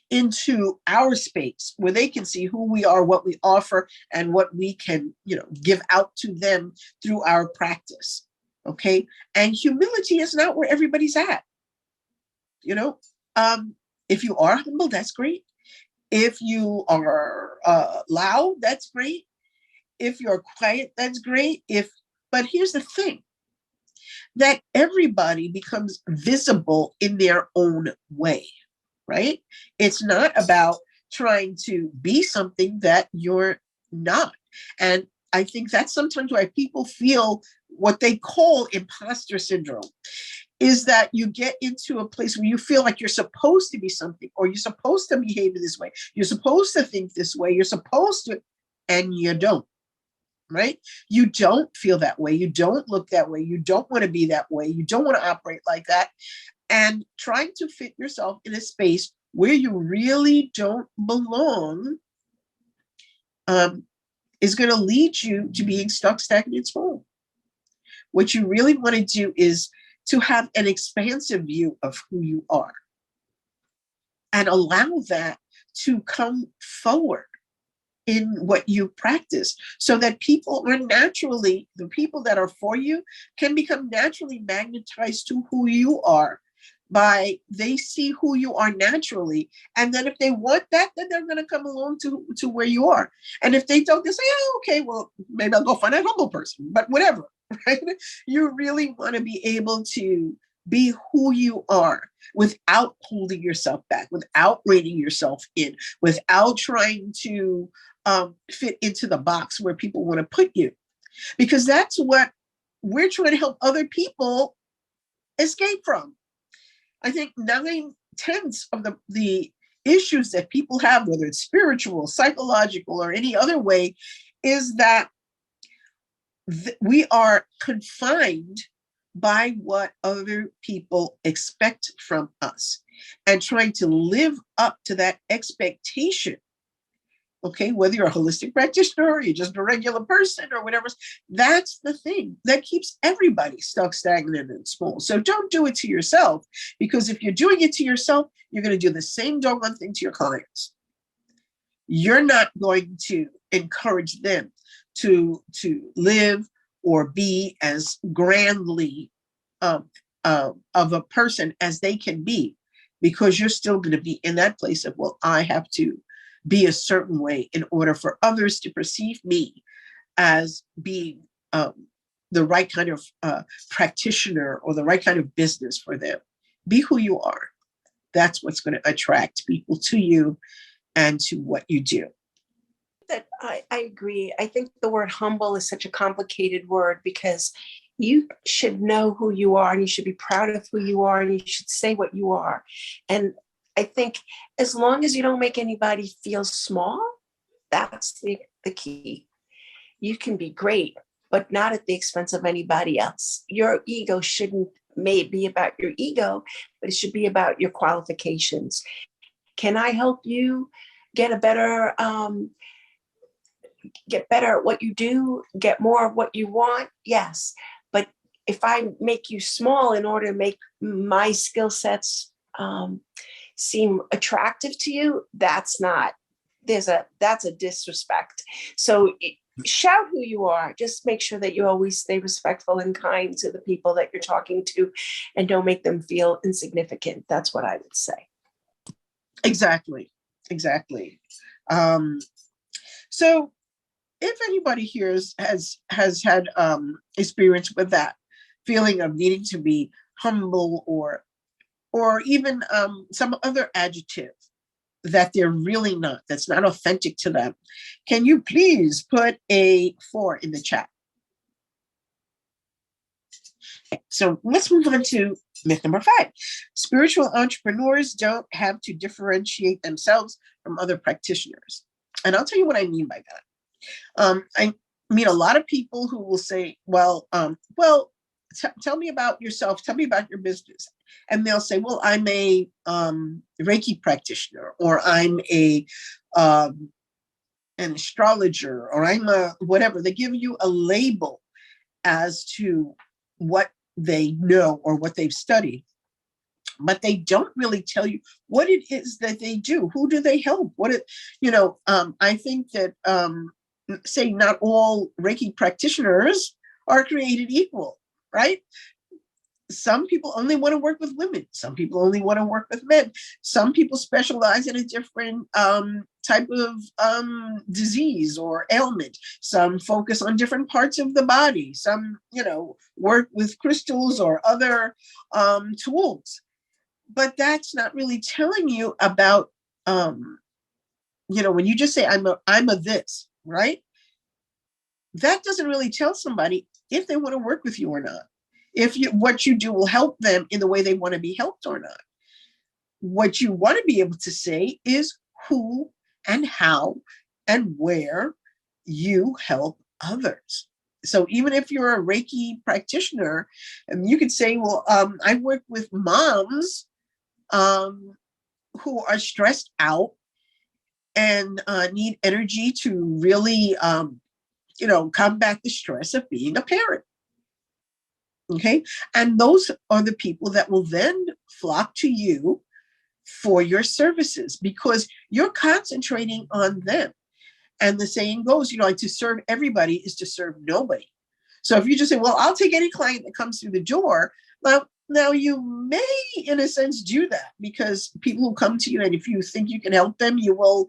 into our space where they can see who we are, what we offer, and what we can, give out to them through our practice. Okay. And humility is not where everybody's at. If you are humble, that's great. If you are loud, that's great. If you're quiet, that's great. But here's the thing, that everybody becomes visible in their own way, right? It's not about trying to be something that you're not. And I think that's sometimes why people feel what they call imposter syndrome, is that you get into a place where you feel like you're supposed to be something, or you're supposed to behave this way, you're supposed to think this way, you're supposed to, and you don't. Right? You don't feel that way. You don't look that way. You don't want to be that way. You don't want to operate like that. And trying to fit yourself in a space where you really don't belong is going to lead you to being stuck, stagnant, small. What you really want to do is to have an expansive view of who you are and allow that to come forward in what you practice, so that people are naturally, the people that are for you can become naturally magnetized to who you are, by they see who you are naturally. And then if they want that, then they're going to come along to where you are. And if they don't, they say, oh, okay, well, maybe I'll go find a humble person, but whatever, right? You really want to be able to Be who you are without holding yourself back, without reining yourself in, without trying to fit into the box where people want to put you. Because that's what we're trying to help other people escape from. I think 9/10 of the issues that people have, whether it's spiritual, psychological, or any other way, is that we are confined by what other people expect from us and trying to live up to that expectation. Okay, whether you're a holistic practitioner or you're just a regular person or whatever, that's the thing that keeps everybody stuck, stagnant, and small. So don't do it to yourself, because if you're doing it to yourself, you're going to do the same doggone thing to your clients. You're not going to encourage them to live or be as grandly of a person as they can be, because you're still going to be in that place of, well, I have to be a certain way in order for others to perceive me as being the right kind of practitioner or the right kind of business for them. Be who you are. That's what's going to attract people to you and to what you do. That I agree. I think the word humble is such a complicated word, because you should know who you are and you should be proud of who you are and you should say what you are. And I think as long as you don't make anybody feel small, that's the key. You can be great, but not at the expense of anybody else. Your ego shouldn't be about your ego, but it should be about your qualifications. Can I help you get better at what you do, get more of what you want? Yes. But if I make you small in order to make my skill sets seem attractive to you, that's a disrespect. So shout who you are. Just make sure that you always stay respectful and kind to the people that you're talking to, and don't make them feel insignificant. That's what I would say. Exactly. So if anybody here has had experience with that feeling of needing to be humble, or even some other adjective that they're really not, that's not authentic to them, can you please put a 4 in the chat? So let's move on to myth number 5. Spiritual entrepreneurs don't have to differentiate themselves from other practitioners. And I'll tell you what I mean by that. I mean a lot of people who will say, well, tell me about yourself, tell me about your business. And they'll say, well, I'm a Reiki practitioner, or I'm an astrologer, or I'm a whatever. They give you a label as to what they know or what they've studied, but they don't really tell you what it is that they do. Who do they help? I think that say not all Reiki practitioners are created equal, right? Some people only want to work with women. Some people only want to work with men. Some people specialize in a different type of disease or ailment. Some focus on different parts of the body. Some, work with crystals or other tools. But that's not really telling you about, when you just say, I'm a this, right? That doesn't really tell somebody if they want to work with you or not. If what you do will help them in the way they want to be helped or not. What you want to be able to say is who and how and where you help others. So even if you're a Reiki practitioner, you could say, well, I work with moms who are stressed out and need energy to really, combat the stress of being a parent. Okay. And those are the people that will then flock to you for your services, because you're concentrating on them. And the saying goes, to serve everybody is to serve nobody. So if you just say, well, I'll take any client that comes through the door. Now you may, in a sense, do that, because people who come to you, and if you think you can help them, you will,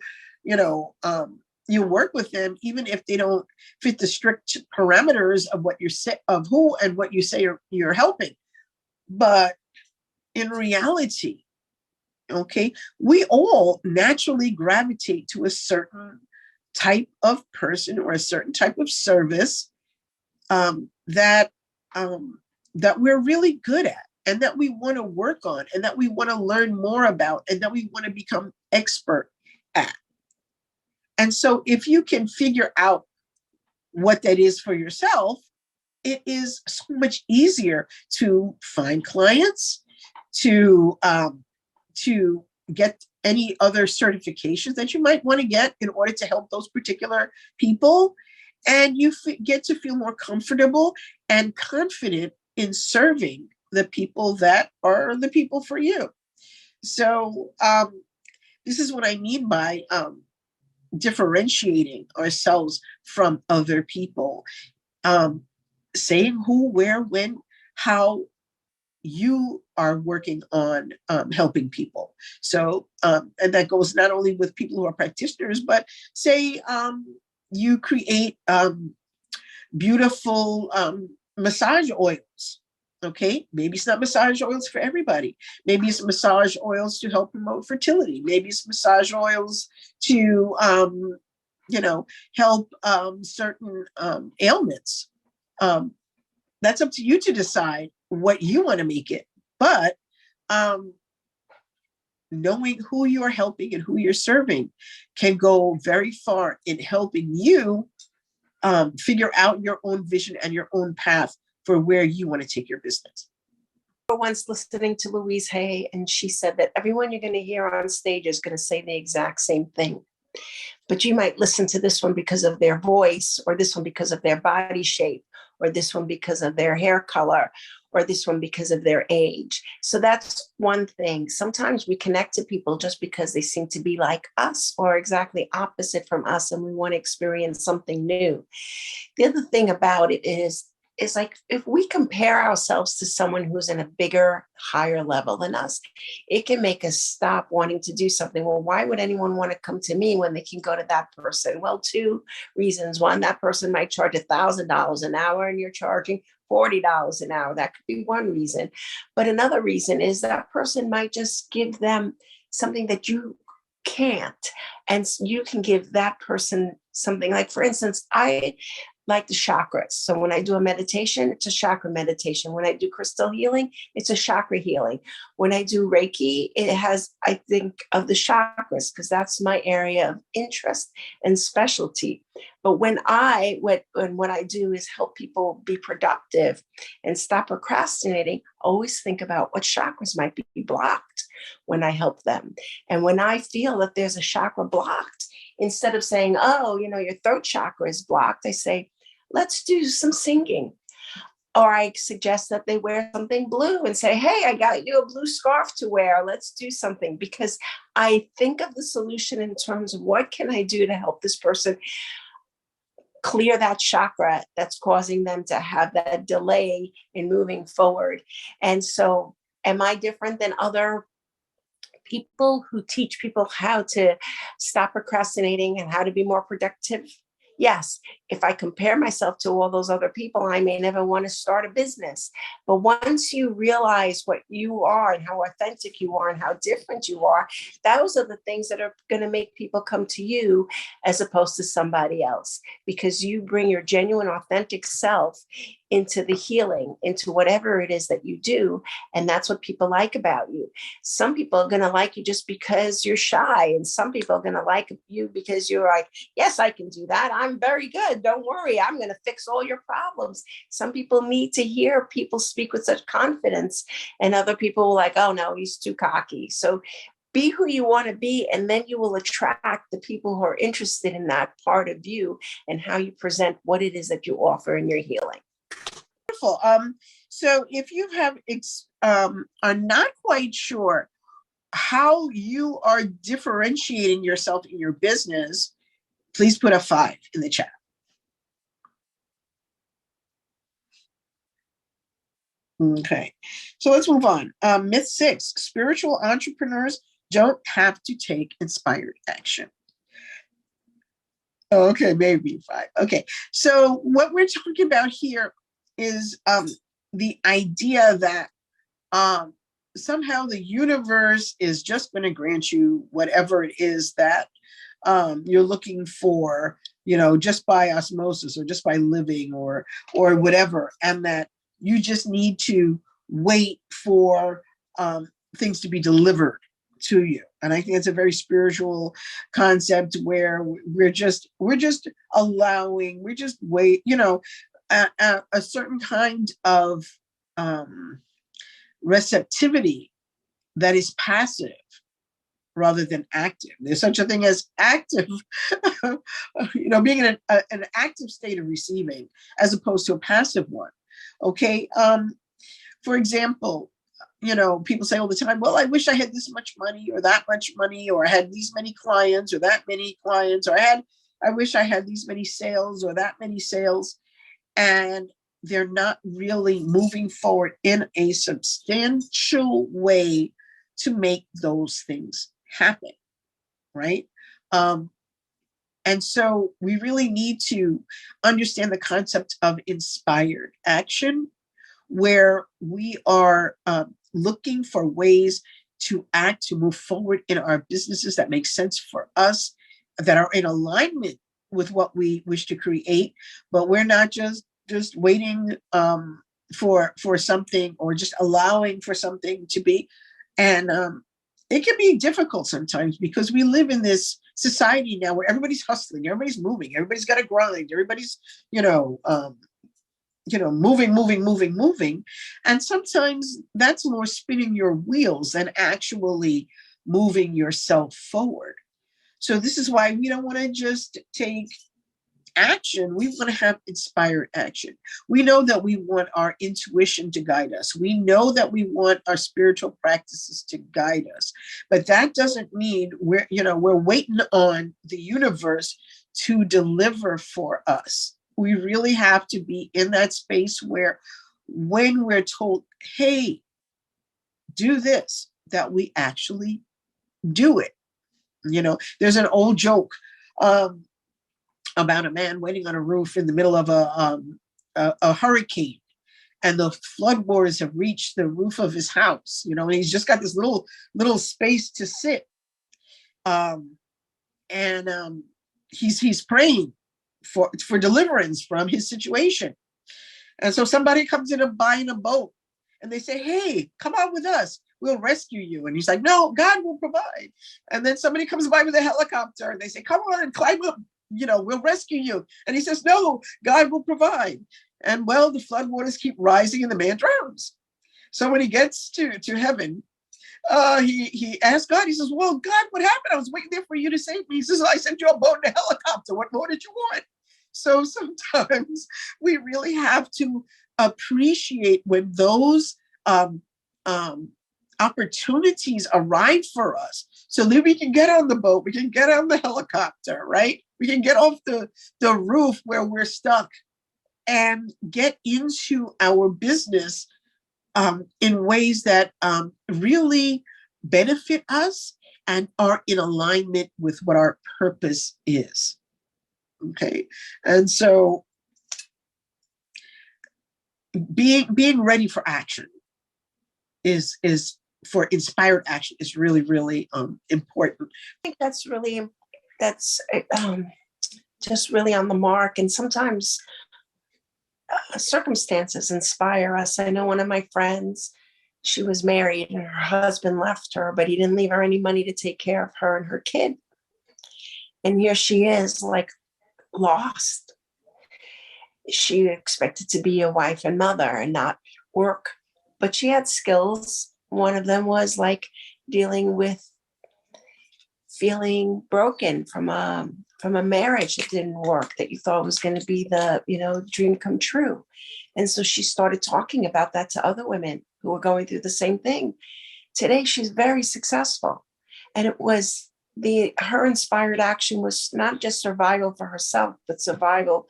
you work with them, even if they don't fit the strict parameters of what you say, of who and what you say you're helping. But in reality, okay, we all naturally gravitate to a certain type of person or a certain type of service that that we're really good at, and that we want to work on, and that we want to learn more about, and that we want to become expert at. And so if you can figure out what that is for yourself, it is so much easier to find clients, to get any other certifications that you might want to get in order to help those particular people. And you get to feel more comfortable and confident in serving the people that are the people for you. So this is what I mean by differentiating ourselves from other people. Saying who, where, when, how you are working on helping people. So, and that goes not only with people who are practitioners, but say you create beautiful massage oils. Okay, maybe it's not massage oils for everybody. Maybe it's massage oils to help promote fertility. Maybe it's massage oils to, help certain ailments. That's up to you to decide what you want to make it. But knowing who you are helping and who you're serving can go very far in helping you figure out your own vision and your own path for where you want to take your business. Once listening to Louise Hay, and she said that everyone you're going to hear on stage is going to say the exact same thing. But you might listen to this one because of their voice, or this one because of their body shape, or this one because of their hair color, or this one because of their age. So that's one thing. Sometimes we connect to people just because they seem to be like us or exactly opposite from us, and we want to experience something new. The other thing about it is like if we compare ourselves to someone who's in a bigger, higher level than us, it can make us stop wanting to do something. Well, why would anyone want to come to me when they can go to that person? Well, two reasons. One, that person might charge $1,000 an hour and you're charging $40 an hour. That could be one reason. But another reason is that person might just give them something that you can't. And you can give that person something. Like, for instance, I like the chakras. So when I do a meditation, it's a chakra meditation. When I do crystal healing, it's a chakra healing. When I do Reiki, it has, I think of the chakras because that's my area of interest and specialty. But what I do is help people be productive and stop procrastinating, always think about what chakras might be blocked when I help them. And when I feel that there's a chakra blocked, instead of saying, oh, your throat chakra is blocked, I say, let's do some singing. Or I suggest that they wear something blue and say, hey, I got you a blue scarf to wear. Let's do something. Because I think of the solution in terms of what can I do to help this person clear that chakra that's causing them to have that delay in moving forward. And so am I different than other people who teach people how to stop procrastinating and how to be more productive? Yes, if I compare myself to all those other people, I may never want to start a business. But once you realize what you are and how authentic you are and how different you are, those are the things that are going to make people come to you as opposed to somebody else, because you bring your genuine, authentic self into the healing, into whatever it is that you do. And that's what people like about you. Some people are going to like you just because you're shy. And some people are going to like you because you're like, yes, I can do that. I'm very good. Don't worry. I'm going to fix all your problems. Some people need to hear people speak with such confidence, and other people are like, oh no, he's too cocky. So be who you want to be, and then you will attract the people who are interested in that part of you and how you present what it is that you offer in your healing. Wonderful. So if you have are not quite sure how you are differentiating yourself in your business, please put a 5 in the chat. Okay, so let's move on. Myth 6, spiritual entrepreneurs don't have to take inspired action. Okay, maybe 5. Okay, so what we're talking about here is the idea that somehow the universe is just going to grant you whatever it is that you're looking for, just by osmosis or just by living or whatever, and that you just need to wait for things to be delivered to you. And I think it's a very spiritual concept where we're just allowing, we're just wait, a certain kind of receptivity that is passive rather than active. There's such a thing as active, being in an active state of receiving as opposed to a passive one. Okay. For example, people say all the time, well, I wish I had this much money or that much money, or I had these many clients or that many clients, or I wish I had these many sales or that many sales. And they're not really moving forward in a substantial way to make those things happen, right? And so we really need to understand the concept of inspired action, where we are looking for ways to act, to move forward in our businesses that make sense for us, that are in alignment with what we wish to create. But we're not just waiting for something, or just allowing for something to be. And it can be difficult sometimes, because we live in this society now where everybody's hustling, everybody's moving, everybody's got to grind, everybody's moving. And sometimes that's more spinning your wheels than actually moving yourself forward. So this is why we don't want to just take action. We want to have inspired action. We know that we want our intuition to guide us. We know that we want our spiritual practices to guide us. But that doesn't mean we're waiting on the universe to deliver for us. We really have to be in that space where, when we're told, hey, do this, that we actually do it. There's an old joke about a man waiting on a roof in the middle of a hurricane, and the floodwaters have reached the roof of his house, and he's just got this little space to sit. He's praying for deliverance from his situation. And so somebody comes in and buying a boat, and they say, hey, come out with us, we'll rescue you. And he's like, no, God will provide. And then somebody comes by with a helicopter, and they say, come on and climb up, we'll rescue you. And he says, no, God will provide. And well, the floodwaters keep rising and the man drowns. So when he gets to heaven, he asks God, he says, well, God, what happened? I was waiting there for you to save me. He says, I sent you a boat and a helicopter. What more did you want? So sometimes we really have to appreciate when those opportunities arrive for us, so that we can get on the boat, we can get on the helicopter, right? We can get off the roof where we're stuck and get into our business in ways that really benefit us and are in alignment with what our purpose is. Okay. And so being ready for action is for inspired action is really, really important. I think that's just really on the mark. And sometimes circumstances inspire us. I know one of my friends, she was married and her husband left her, but he didn't leave her any money to take care of her and her kid. And here she is, like, lost. She expected to be a wife and mother and not work, but she had skills. One of them was like dealing with feeling broken from a marriage that didn't work, that you thought was going to be the dream come true. And so she started talking about that to other women who were going through the same thing. Today she's very successful, and it was her inspired action was not just survival for herself, but survival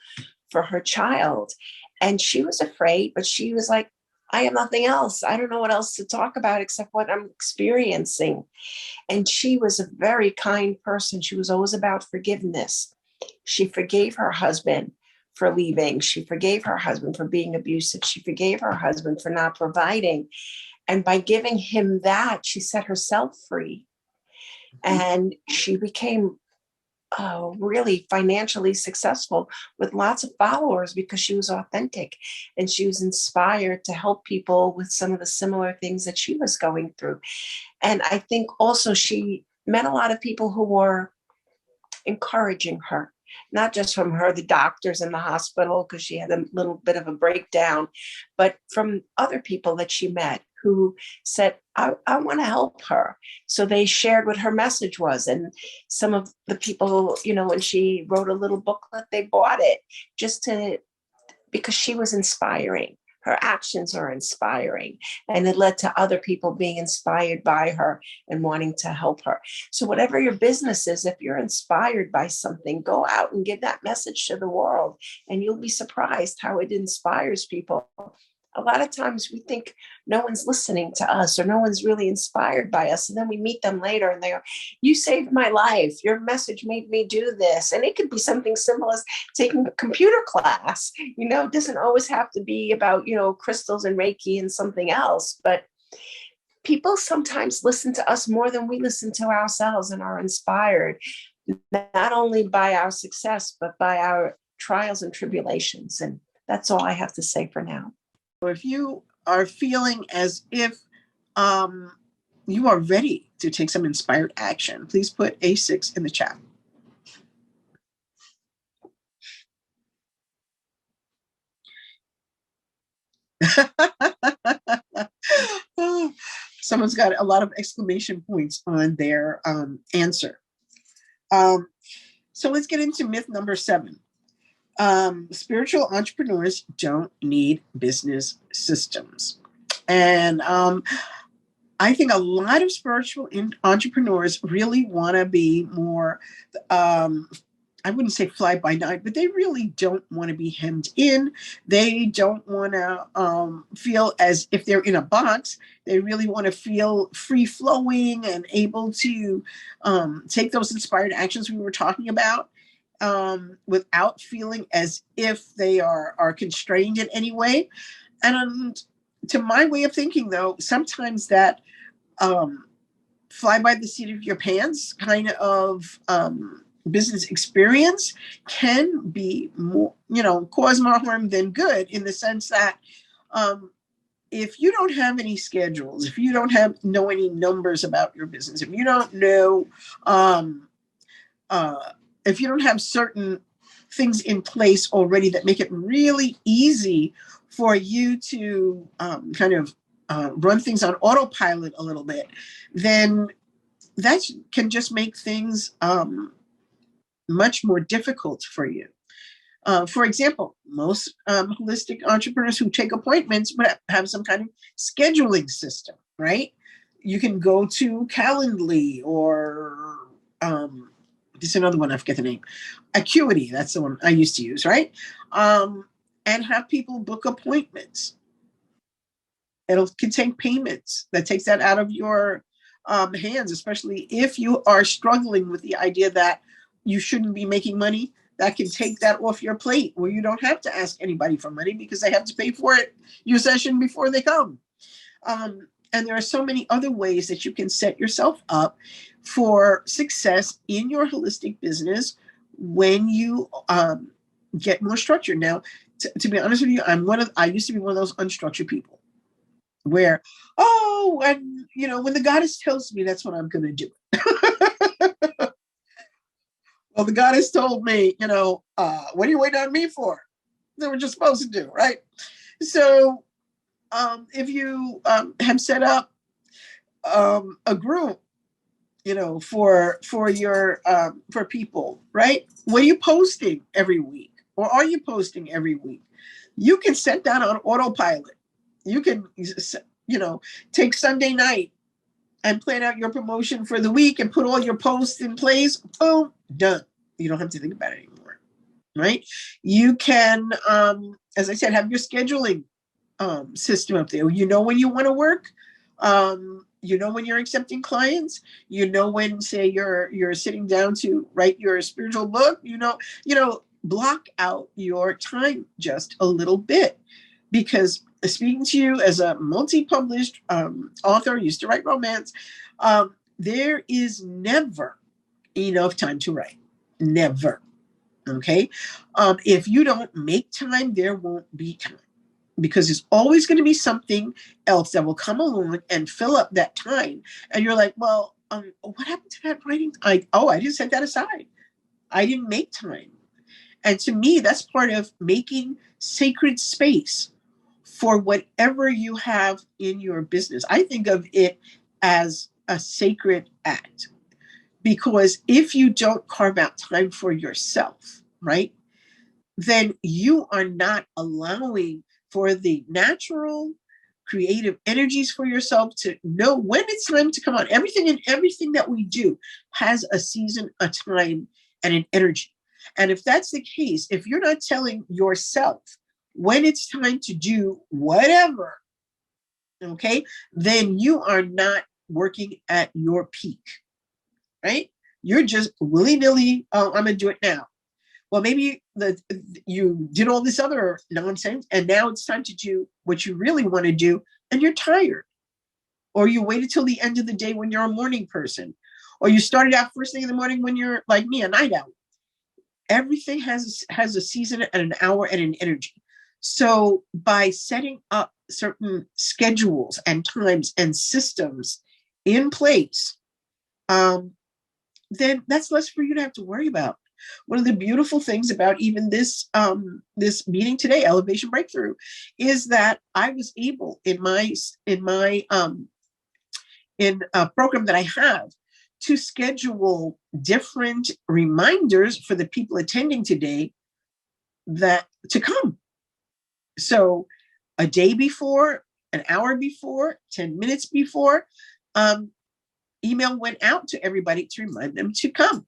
for her child. And she was afraid, but she was like, I have nothing else. I don't know what else to talk about except what I'm experiencing. And she was a very kind person. She was always about forgiveness. She forgave her husband for leaving. She forgave her husband for being abusive. She forgave her husband for not providing. And by giving him that, she set herself free. And she became really financially successful with lots of followers because she was authentic and she was inspired to help people with some of the similar things that she was going through. And I think also she met a lot of people who were encouraging her, not just from her, the doctors in the hospital, because she had a little bit of a breakdown, but from other people that she met who said, I want to help her. So they shared what her message was. And some of the people, when she wrote a little booklet, they bought it because she was inspiring. Her actions are inspiring, and it led to other people being inspired by her and wanting to help her. So whatever your business is, if you're inspired by something, go out and give that message to the world, and you'll be surprised how it inspires people. A lot of times we think no one's listening to us or no one's really inspired by us. And then we meet them later and they go, you saved my life. Your message made me do this. And it could be something simple as taking a computer class. It doesn't always have to be about, crystals and Reiki and something else. But people sometimes listen to us more than we listen to ourselves and are inspired, not only by our success, but by our trials and tribulations. And that's all I have to say for now. If you are feeling as if you are ready to take some inspired action, please put A6 in the chat. Someone's got a lot of exclamation points on their answer. So let's get into myth number 7. Spiritual entrepreneurs don't need business systems. And I think a lot of spiritual entrepreneurs really want to be more, I wouldn't say fly by night, but they really don't want to be hemmed in. They don't want to feel as if they're in a box. They really want to feel free flowing and able to take those inspired actions we were talking about. Without feeling as if they are constrained in any way. And to my way of thinking, though, sometimes that fly by the seat of your pants kind of business experience can be more, cause more harm than good, in the sense that if you don't have any schedules, if you don't know any numbers about your business, if you don't know if you don't have certain things in place already that make it really easy for you to run things on autopilot a little bit, then that can just make things much more difficult for you. For example, most holistic entrepreneurs who take appointments would have some kind of scheduling system, right? You can go to Calendly or there's another one, I forget the name. Acuity, that's the one I used to use, right? And have people book appointments. Can take payments. That takes that out of your hands, especially if you are struggling with the idea that you shouldn't be making money. That can take that off your plate, where you don't have to ask anybody for money because they have to pay for it, your session, before they come. And there are so many other ways that you can set yourself up for success in your holistic business when you get more structured. Now, to be honest with you, I used to be one of those unstructured people where, when the goddess tells me, that's what I'm going to do. Well, the goddess told me, what are you waiting on me for? They were just supposed to do, right? So if you have set up a group, for your for people, right? What are you posting every week, or are you posting every week? You can set that on autopilot. You can, take Sunday night and plan out your promotion for the week and put all your posts in place. Boom, done. You don't have to think about it anymore, right? You can, as I said, have your scheduling system up there. You know when you want to work. When you're accepting clients. When, say, you're sitting down to write your spiritual book. Block out your time just a little bit, because speaking to you as a multi-published author, used to write romance, there is never enough time to write. Never. Okay. If you don't make time, there won't be time, because there's always going to be something else that will come along and fill up that time. And you're like, well, what happened to that writing? I just set that aside. I didn't make time. And to me, that's part of making sacred space for whatever you have in your business. I think of it as a sacred act, because if you don't carve out time for yourself, right, then you are not allowing for the natural creative energies for yourself to know when it's time to come on. Everything that we do has a season, a time, and an energy. And if that's the case, if you're not telling yourself when it's time to do whatever, okay, then you are not working at your peak, right? You're just willy-nilly, oh, I'm gonna do it now. Well, maybe you did all this other nonsense, and now it's time to do what you really want to do, and you're tired. Or you waited till the end of the day when you're a morning person. Or you started out first thing in the morning when you're, like me, a night owl. Everything has a season and an hour and an energy. So by setting up certain schedules and times and systems in place, then that's less for you to have to worry about. One of the beautiful things about even this meeting today, Elevation Breakthrough, is that I was able in a program that I have to schedule different reminders for the people attending today that to come. So a day before, an hour before, 10 minutes before, email went out to everybody to remind them to come.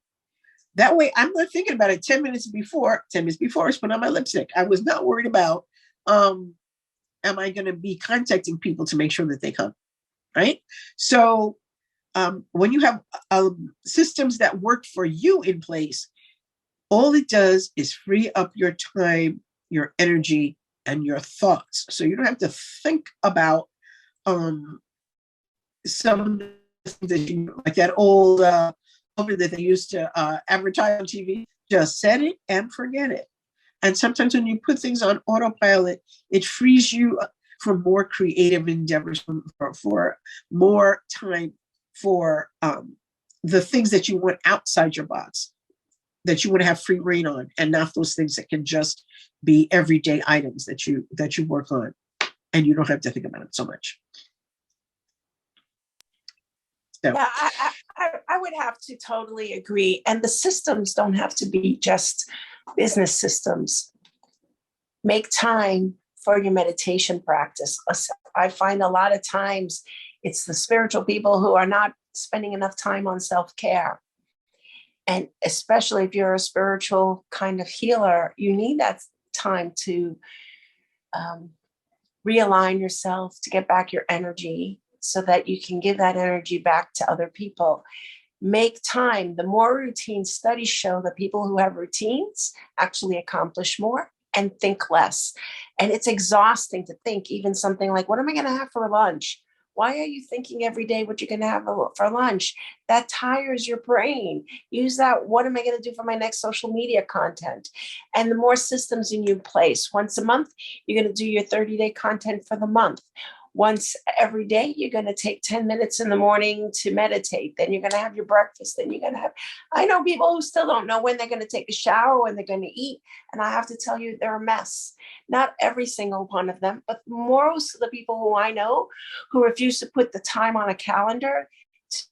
That way, I'm not thinking about it 10 minutes before. 10 minutes before, I put on my lipstick. I was not worried about, am I going to be contacting people to make sure that they come, right? So when you have systems that work for you in place, all it does is free up your time, your energy, and your thoughts. So you don't have to think about some of the things that like that old that they used to advertise on TV. Just set it and forget it. And sometimes when you put things on autopilot, it frees you for more creative endeavors, for more time for the things that you want outside your box, that you want to have free reign on, and not those things that can just be everyday items that you work on, and you don't have to think about it so much. So. Yeah, I would have to totally agree. And the systems don't have to be just business systems. Make time for your meditation practice. I find a lot of times it's the spiritual people who are not spending enough time on self-care. And especially if you're a spiritual kind of healer, you need that time to realign yourself, to get back your energy so that you can give that energy back to other people. Make time. The more routines, studies show that people who have routines actually accomplish more and think less. And it's exhausting to think even something like, what am I going to have for lunch? Why are you thinking every day what you're going to have for lunch? That tires your brain. Use that, what am I going to do for my next social media content? And the more systems in place, once a month, you're going to do your 30-day content for the month. Once every day, you're going to take 10 minutes in the morning to meditate. Then you're going to have your breakfast. Then you're going to have, I know people who still don't know when they're going to take a shower, when they're going to eat. And I have to tell you, they're a mess. Not every single one of them, but most of the people who I know who refuse to put the time on a calendar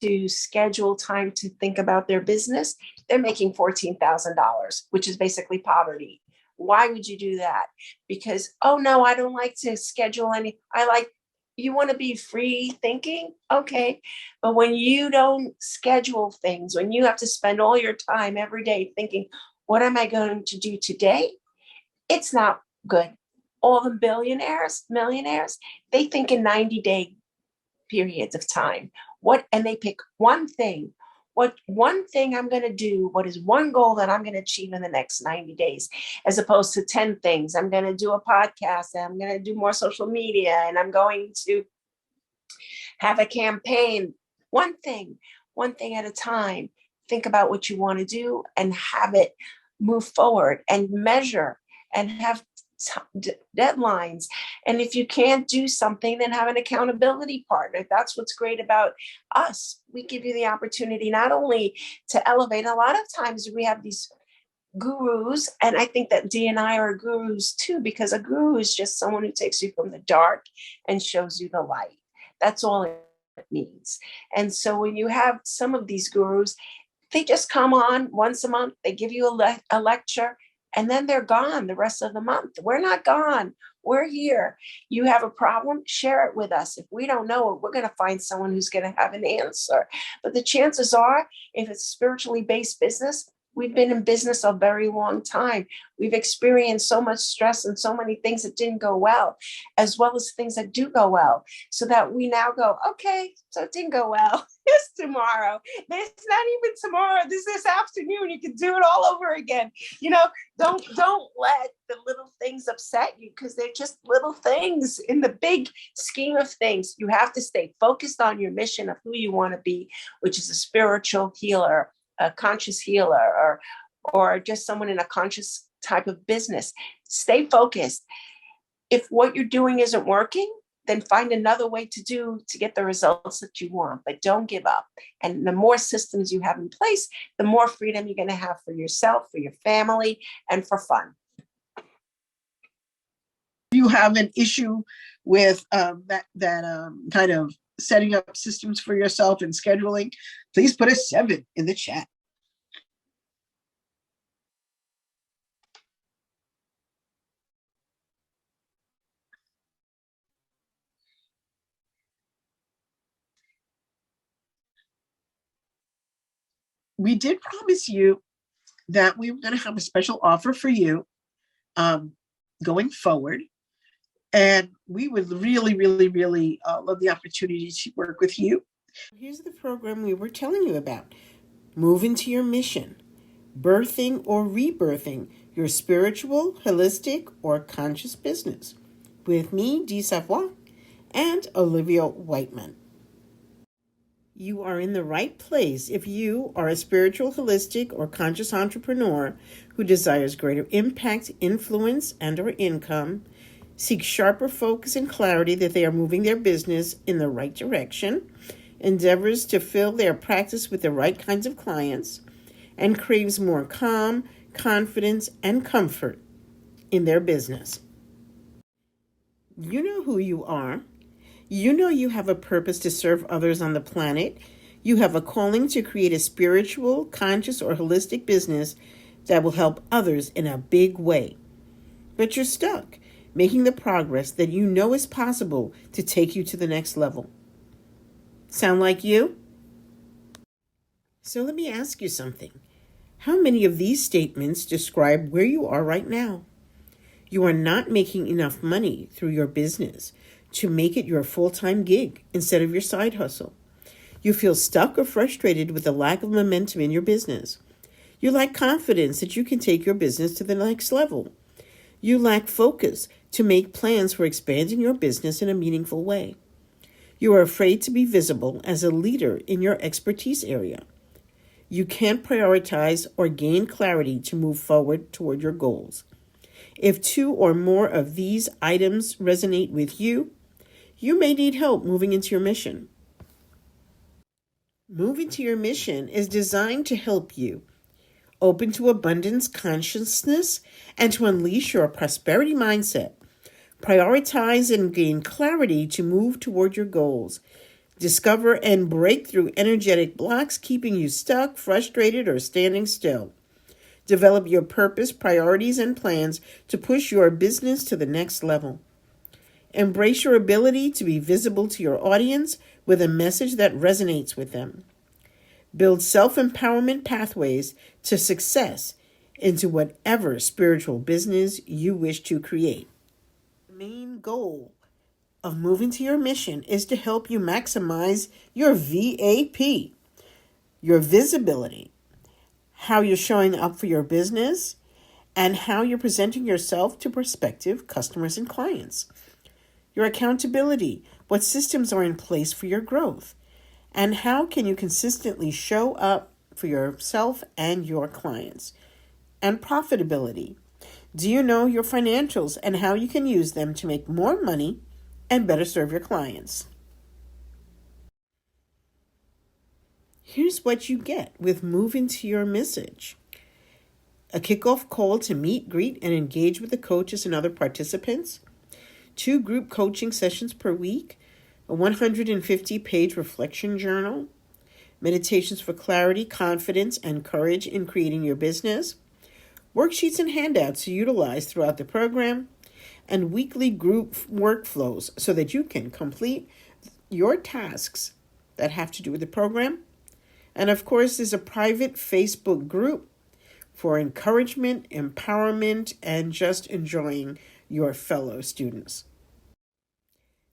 to schedule time to think about their business, they're making $14,000, which is basically poverty. Why would you do that? Because, oh no, I don't like to schedule any, you want to be free thinking? Okay. But when you don't schedule things, when you have to spend all your time every day thinking, what am I going to do today? It's not good. All the billionaires, millionaires, they think in 90-day periods of time. And they pick one thing, what one thing I'm going to do, what is one goal that I'm going to achieve in the next 90 days, as opposed to 10 things. I'm going to do a podcast, and I'm going to do more social media, and I'm going to have a campaign. One thing at a time. Think about what you want to do and have it move forward and measure and have deadlines. And if you can't do something, then have an accountability partner. That's what's great about us. We give you the opportunity not only to elevate, a lot of times we have these gurus, and I think that D and I are gurus too, because a guru is just someone who takes you from the dark and shows you the light. That's all it means. And so when you have some of these gurus, they just come on once a month, they give you a lecture, and then they're gone the rest of the month. We're not gone. We're here. You have a problem, share it with us. If we don't know it, we're going to find someone who's going to have an answer. But the chances are, if it's spiritually based business, we've been in business a very long time. We've experienced so much stress and so many things that didn't go well, as well as things that do go well, so that we now go, okay, so it didn't go well. It's tomorrow. It's not even tomorrow. This afternoon. You can do it all over again. Don't let the little things upset you, because they're just little things in the big scheme of things. You have to stay focused on your mission of who you want to be, which is a spiritual healer, a conscious healer, or just someone in a conscious type of business. Stay focused. If what you're doing isn't working, then find another way to get the results that you want, but don't give up. And the more systems you have in place, the more freedom you're going to have for yourself, for your family, and for fun. If you have an issue with that kind of setting up systems for yourself and scheduling, please put a 7 in the chat. We did promise you that we were going to have a special offer for you going forward. And we would really, really, really love the opportunity to work with you. Here's the program we were telling you about. Move into your mission. Birthing or rebirthing your spiritual, holistic, or conscious business. With me, Dee Savoie, and Olivia Whiteman. You are in the right place if you are a spiritual, holistic, or conscious entrepreneur who desires greater impact, influence, and/or income, seeks sharper focus and clarity that they are moving their business in the right direction, endeavors to fill their practice with the right kinds of clients, and craves more calm, confidence, and comfort in their business. You know who you are. You know you have a purpose to serve others on the planet. You have a calling to create a spiritual, conscious, or holistic business that will help others in a big way. But you're stuck, making the progress that you know is possible to take you to the next level. Sound like you? So let me ask you something. How many of these statements describe where you are right now? You are not making enough money through your business to make it your full-time gig instead of your side hustle. You feel stuck or frustrated with the lack of momentum in your business. You lack confidence that you can take your business to the next level. You lack focus to make plans for expanding your business in a meaningful way. You are afraid to be visible as a leader in your expertise area. You can't prioritize or gain clarity to move forward toward your goals. If 2 or more of these items resonate with you, you may need help moving into your mission. Moving to your mission is designed to help you open to abundance consciousness and to unleash your prosperity mindset. Prioritize and gain clarity to move toward your goals. Discover and break through energetic blocks keeping you stuck, frustrated, or standing still. Develop your purpose, priorities, and plans to push your business to the next level. Embrace your ability to be visible to your audience with a message that resonates with them. Build self-empowerment pathways to success into whatever spiritual business you wish to create. The main goal of moving to your mission is to help you maximize your VAP, your visibility, how you're showing up for your business, and how you're presenting yourself to prospective customers and clients. Your accountability, what systems are in place for your growth, and how can you consistently show up for yourself and your clients. And profitability. Do you know your financials and how you can use them to make more money and better serve your clients? Here's what you get with Move Into Your Message. A kickoff call to meet, greet, and engage with the coaches and other participants. 2 group coaching sessions per week. A 150-page reflection journal. Meditations for clarity, confidence, and courage in creating your business. Worksheets and handouts to utilize throughout the program. And weekly group workflows so that you can complete your tasks that have to do with the program. And of course, there's a private Facebook group for encouragement, empowerment, and just enjoying your fellow students.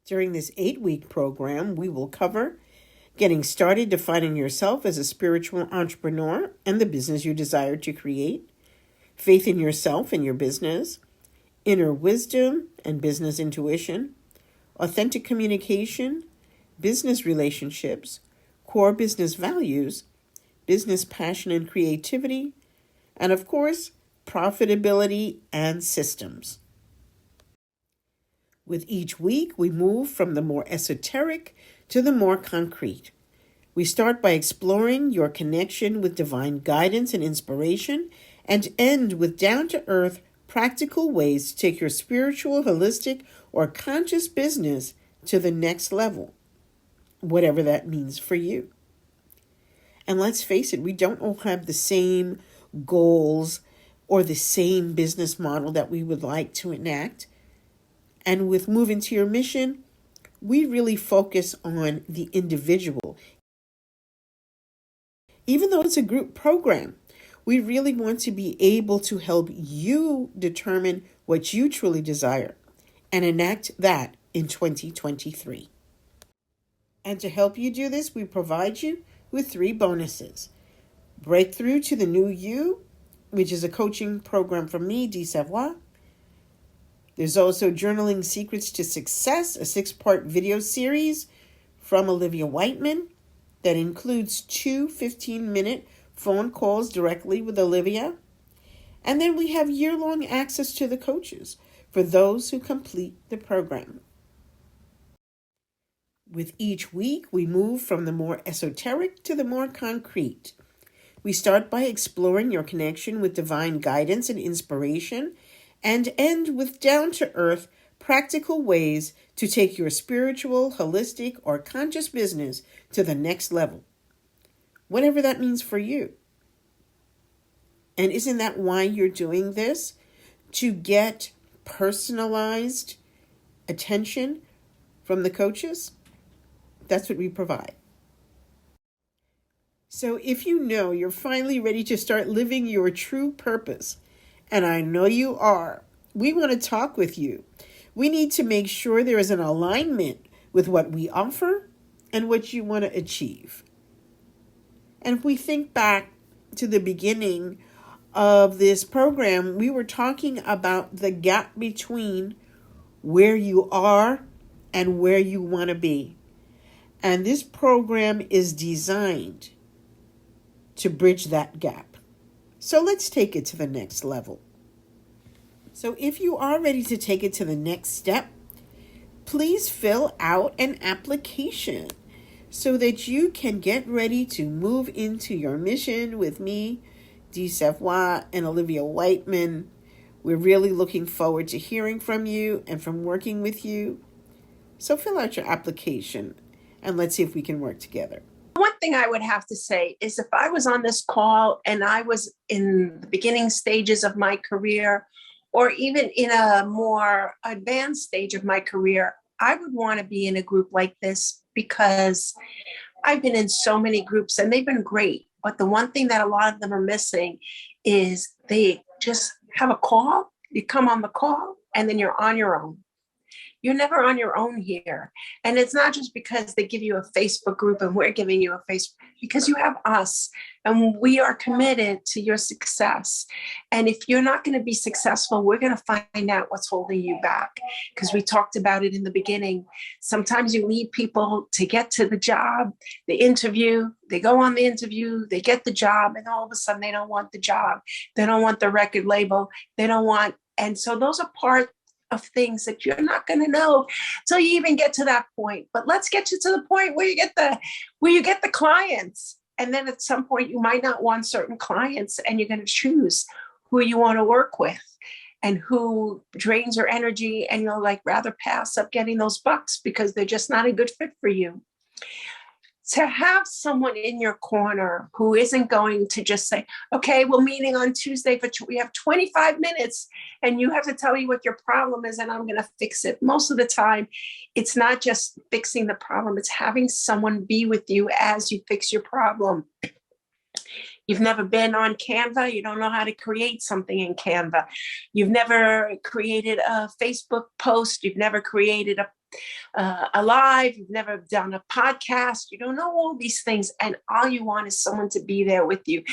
During this 8-week program, we will cover getting started defining yourself as a spiritual entrepreneur and the business you desire to create, faith in yourself and your business, inner wisdom and business intuition, authentic communication, business relationships, core business values, business passion and creativity, and of course, profitability and systems. With each week, we move from the more esoteric to the more concrete. We start by exploring your connection with divine guidance and inspiration, and end with down-to-earth, practical ways to take your spiritual, holistic, or conscious business to the next level, whatever that means for you. And let's face it, we don't all have the same goals or the same business model that we would like to enact. And with Move Into Your Mission, we really focus on the individual. Even though it's a group program, we really want to be able to help you determine what you truly desire and enact that in 2023. And to help you do this, we provide you with 3 bonuses. Breakthrough to the New You, which is a coaching program from me, Dee Savoie. There's also Journaling Secrets to Success, a 6-part video series from Olivia Whiteman that includes 2 15-minute phone calls directly with Olivia. And then we have year-long access to the coaches for those who complete the program. With each week, we move from the more esoteric to the more concrete. We start by exploring your connection with divine guidance and inspiration, and end with down-to-earth, practical ways to take your spiritual, holistic, or conscious business to the next level, whatever that means for you. And isn't that why you're doing this? To get personalized attention from the coaches? That's what we provide. So if you know you're finally ready to start living your true purpose, and I know you are, we want to talk with you. We need to make sure there is an alignment with what we offer and what you want to achieve. And if we think back to the beginning of this program, we were talking about the gap between where you are and where you want to be. And this program is designed to bridge that gap. So let's take it to the next level. So if you are ready to take it to the next step, please fill out an application so that you can get ready to move into your mission with me, Dee Savoie, and Olivia Whiteman. We're really looking forward to hearing from you and from working with you. So fill out your application and let's see if we can work together. One thing I would have to say is if I was on this call and I was in the beginning stages of my career, or even in a more advanced stage of my career, I would want to be in a group like this because I've been in so many groups and they've been great. But the one thing that a lot of them are missing is they just have a call, you come on the call, and then you're on your own. You're never on your own here. And it's not just because they give you a Facebook group and we're giving you a Facebook, because you have us and we are committed to your success. And if you're not going to be successful, we're going to find out what's holding you back, because we talked about it in the beginning. Sometimes you need people to get to the job, the interview, they go on the interview, they get the job, and all of a sudden they don't want the job. They don't want the record label. They don't want, and so those are part of things that you're not going to know till you even get to that point. But let's get you to the point where you get the clients. And then at some point you might not want certain clients, and you're going to choose who you want to work with and who drains your energy, and you'll like rather pass up getting those bucks because they're just not a good fit for you. To have someone in your corner who isn't going to just say, okay, we're meeting on Tuesday, but we have 25 minutes and you have to tell me what your problem is and I'm going to fix it. Most of the time, it's not just fixing the problem. It's having someone be with you as you fix your problem. You've never been on Canva. You don't know how to create something in Canva. You've never created a Facebook post. You've never created a live. You've never done a podcast. You don't know all these things. And all you want is someone to be there with you,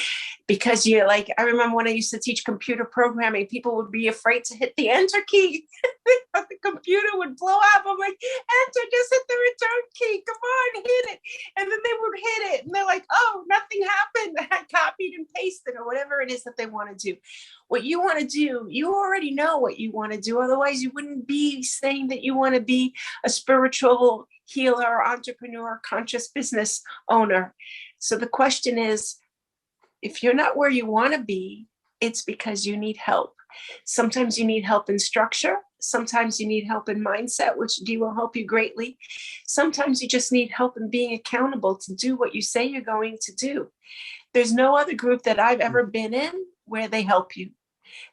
because you're like, I remember when I used to teach computer programming, people would be afraid to hit the enter key. The computer would blow up. I'm like, enter, just hit the return key. Come on, hit it. And then they would hit it. And they're like, oh, nothing happened. I copied and pasted, or whatever it is that they want to do. What you want to do, you already know what you want to do. Otherwise, you wouldn't be saying that you want to be a spiritual healer, entrepreneur, conscious business owner. So the question is, if you're not where you want to be, it's because you need help. Sometimes you need help in structure. Sometimes you need help in mindset, which Dee will help you greatly. Sometimes you just need help in being accountable to do what you say you're going to do. There's no other group that I've ever been in where they help you.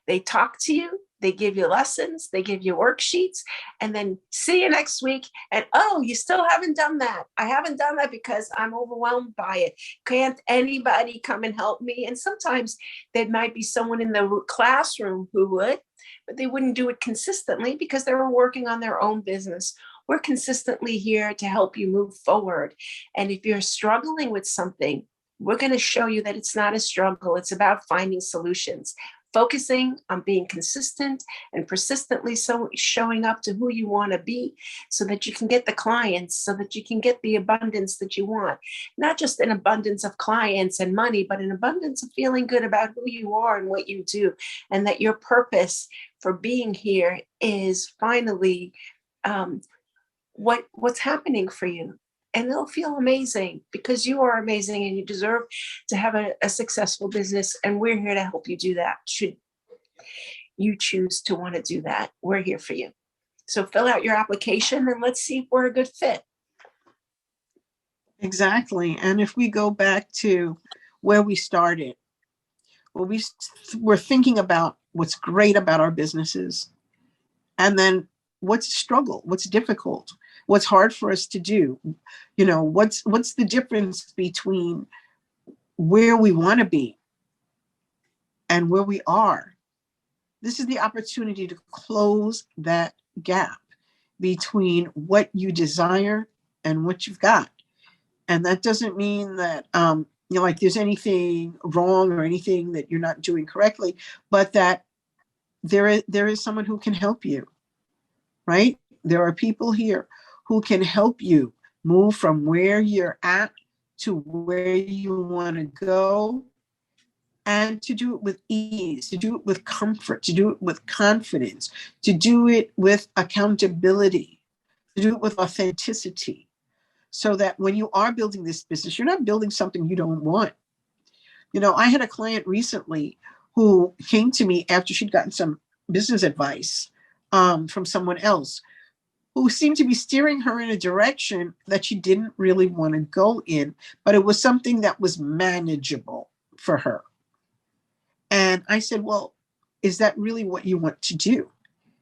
They talk to you, they give you lessons, they give you worksheets, and then see you next week. And oh, you still haven't done that. I haven't done that because I'm overwhelmed by it. Can't anybody come and help me? And sometimes there might be someone in the classroom who would, but they wouldn't do it consistently because they were working on their own business. We're consistently here to help you move forward. And if you're struggling with something, we're going to show you that it's not a struggle. It's about finding solutions. Focusing on being consistent and persistently showing up to who you want to be, so that you can get the clients, so that you can get the abundance that you want. Not just an abundance of clients and money, but an abundance of feeling good about who you are and what you do, and that your purpose for being here is finally what's happening for you. And it'll feel amazing, because you are amazing and you deserve to have a successful business. And we're here to help you do that. Should you choose to want to do that, we're here for you. So fill out your application and let's see if we're a good fit. Exactly. And if we go back to where we started, well, we're thinking about what's great about our businesses, and then what's struggle, what's difficult, what's hard for us to do. You know, what's the difference between where we want to be and where we are. This is the opportunity to close that gap between what you desire and what you've got. And that doesn't mean that like there's anything wrong or anything that you're not doing correctly, but that there is someone who can help you, right? There are people here who can help you move from where you're at to where you want to go, and to do it with ease, to do it with comfort, to do it with confidence, to do it with accountability, to do it with authenticity, so that when you are building this business, you're not building something you don't want. You know, I had a client recently who came to me after she'd gotten some business advice from someone else, who seemed to be steering her in a direction that she didn't really want to go in, but it was something that was manageable for her. And I said, well, is that really what you want to do?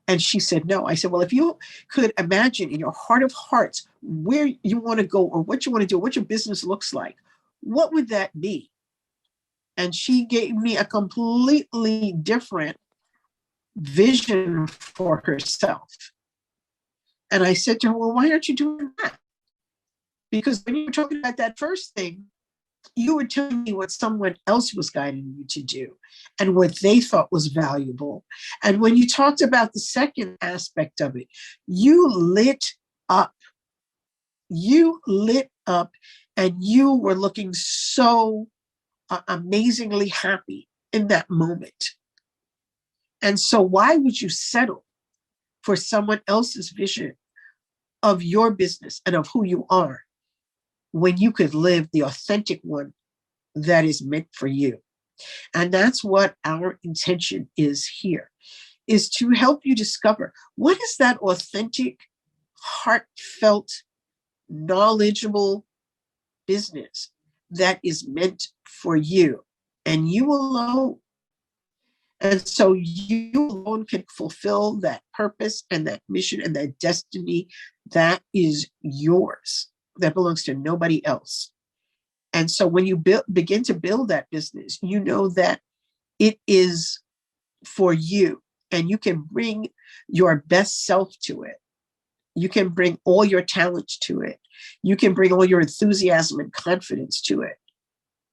And she said, no. I said, well, if you could imagine in your heart of hearts where you want to go, or what you want to do, what your business looks like, what would that be? And she gave me a completely different vision for herself. And I said to her, well, why aren't you doing that? Because when you were talking about that first thing, you were telling me what someone else was guiding you to do and what they thought was valuable. And when you talked about the second aspect of it, you lit up. You lit up and you were looking so amazingly happy in that moment. And so why would you settle for someone else's vision of your business and of who you are when you could live the authentic one that is meant for you? And that's what our intention is here, is to help you discover what is that authentic, heartfelt, knowledgeable business that is meant for you and you alone. And so you alone can fulfill that purpose and that mission and that destiny that is yours, that belongs to nobody else. And so when you begin to build that business, you know that it is for you and you can bring your best self to it. You can bring all your talents to it. You can bring all your enthusiasm and confidence to it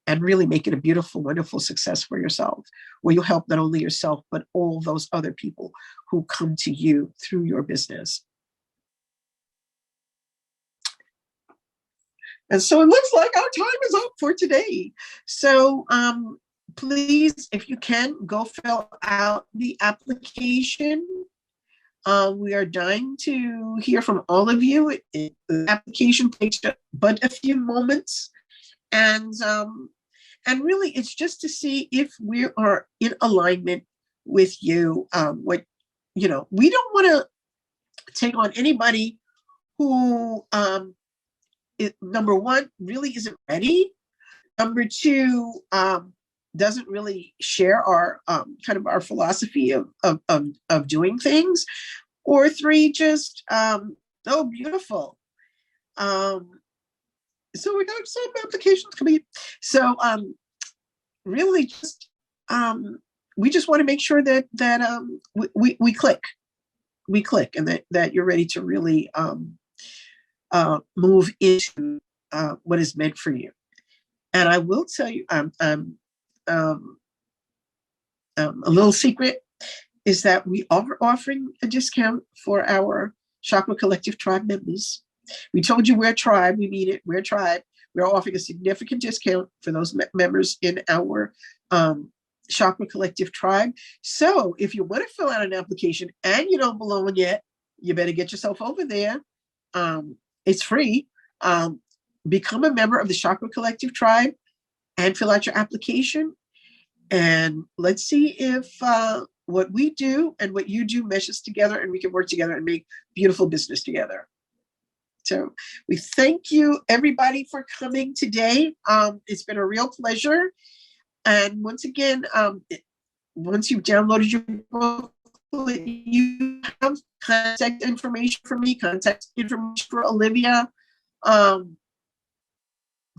and really make it a beautiful, wonderful success for yourself, where you'll help not only yourself, but all those other people who come to you through your business. And so it looks like our time is up for today. So please, if you can, go fill out the application. We are dying to hear from all of you. The application takes but a few moments. And really, it's just to see if we are in alignment with you. We don't want to take on anybody who, number one, really isn't ready. Number two, doesn't really share our kind of our philosophy of doing things. Or three, just oh, beautiful. So we got some applications coming in. So really just we just want to make sure that we click and that you're ready to really move into what is meant for you. And I will tell you, a little secret is that we are offering a discount for our Chakra Collective Tribe members. We told you we're a tribe. We mean it. We're a tribe. We're offering a significant discount for those members in our Chakra Collective Tribe. So if you want to fill out an application and you don't belong yet, you better get yourself over there. It's free. Become a member of the Chakra Collective Tribe and fill out your application. And let's see if what we do and what you do meshes together and we can work together and make beautiful business together. So we thank you, everybody, for coming today. It's been a real pleasure. And once again, once you've downloaded your book, you have contact information for me, contact information for Olivia.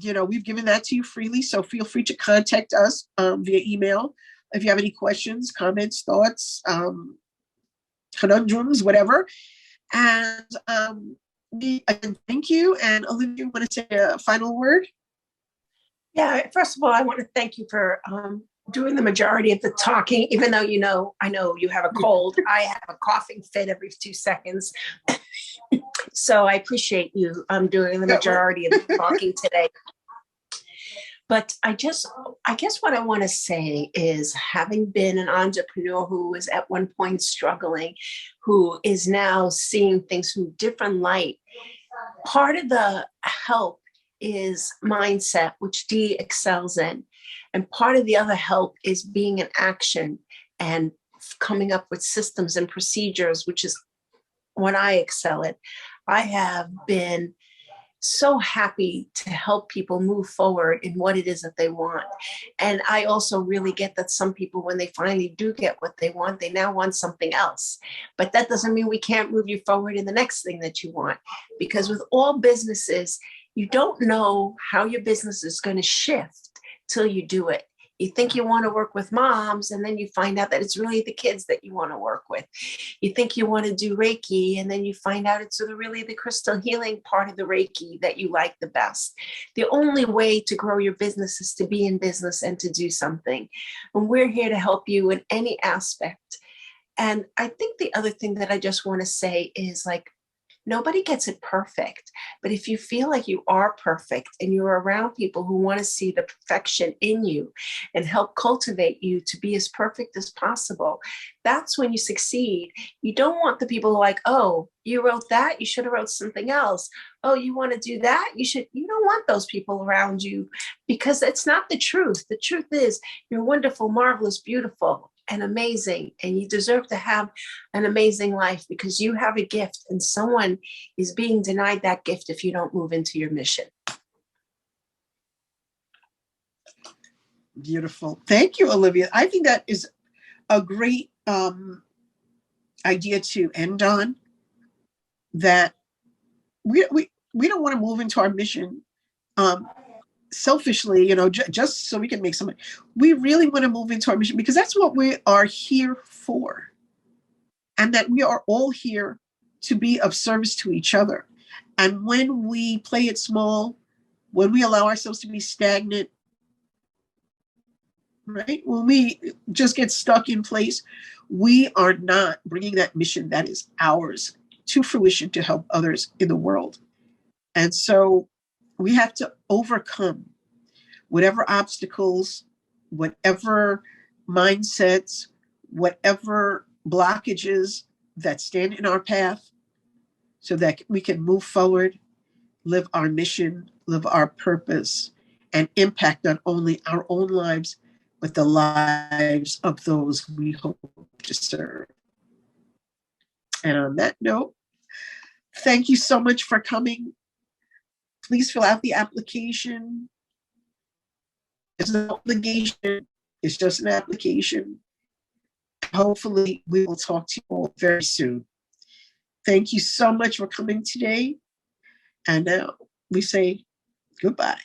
We've given that to you freely, so feel free to contact us via email if you have any questions, comments, thoughts, conundrums, whatever. And again, thank you. And Olivia, you want to say a final word? Yeah, first of all, I want to thank you for doing the majority of the talking, even though I know you have a cold. I have a coughing fit every 2 seconds. So I appreciate you doing the majority of the talking today. But I guess what I want to say is, having been an entrepreneur who was at one point struggling, who is now seeing things from different light, part of the help is mindset, which Dee excels in. And part of the other help is being in action and coming up with systems and procedures, which is what I excel at. I have been so happy to help people move forward in what it is that they want. And I also really get that some people, when they finally do get what they want, they now want something else. But that doesn't mean we can't move you forward in the next thing that you want. Because with all businesses, you don't know how your business is going to shift till you do it. You think you want to work with moms, and then you find out that it's really the kids that you want to work with. You think you want to do Reiki, and then you find out it's really the crystal healing part of the Reiki that you like the best. The only way to grow your business is to be in business and to do something. And we're here to help you in any aspect. And I think the other thing that I just want to say is, like, nobody gets it perfect. But if you feel like you are perfect and you're around people who want to see the perfection in you and help cultivate you to be as perfect as possible, that's when you succeed. You don't want the people who are like, oh, you wrote that, you should have wrote something else. Oh, you want to do that? You don't want those people around you, because it's not the truth. The truth is you're wonderful, marvelous, beautiful, and amazing, and you deserve to have an amazing life because you have a gift, and someone is being denied that gift if you don't move into your mission. Beautiful. Thank you, Olivia. I think that is a great idea to end on, that we don't want to move into our mission selfishly, just so we can make some money. We really want to move into our mission because that's what we are here for. And that we are all here to be of service to each other. And when we play it small, when we allow ourselves to be stagnant, right? When we just get stuck in place, we are not bringing that mission that is ours to fruition to help others in the world. And so we have to overcome whatever obstacles, whatever mindsets, whatever blockages that stand in our path, so that we can move forward, live our mission, live our purpose, and impact not only our own lives, but the lives of those we hope to serve. And on that note, thank you so much for coming. Please fill out the application. It's no obligation. It's just an application. Hopefully, we will talk to you all very soon. Thank you so much for coming today. And now we say goodbye.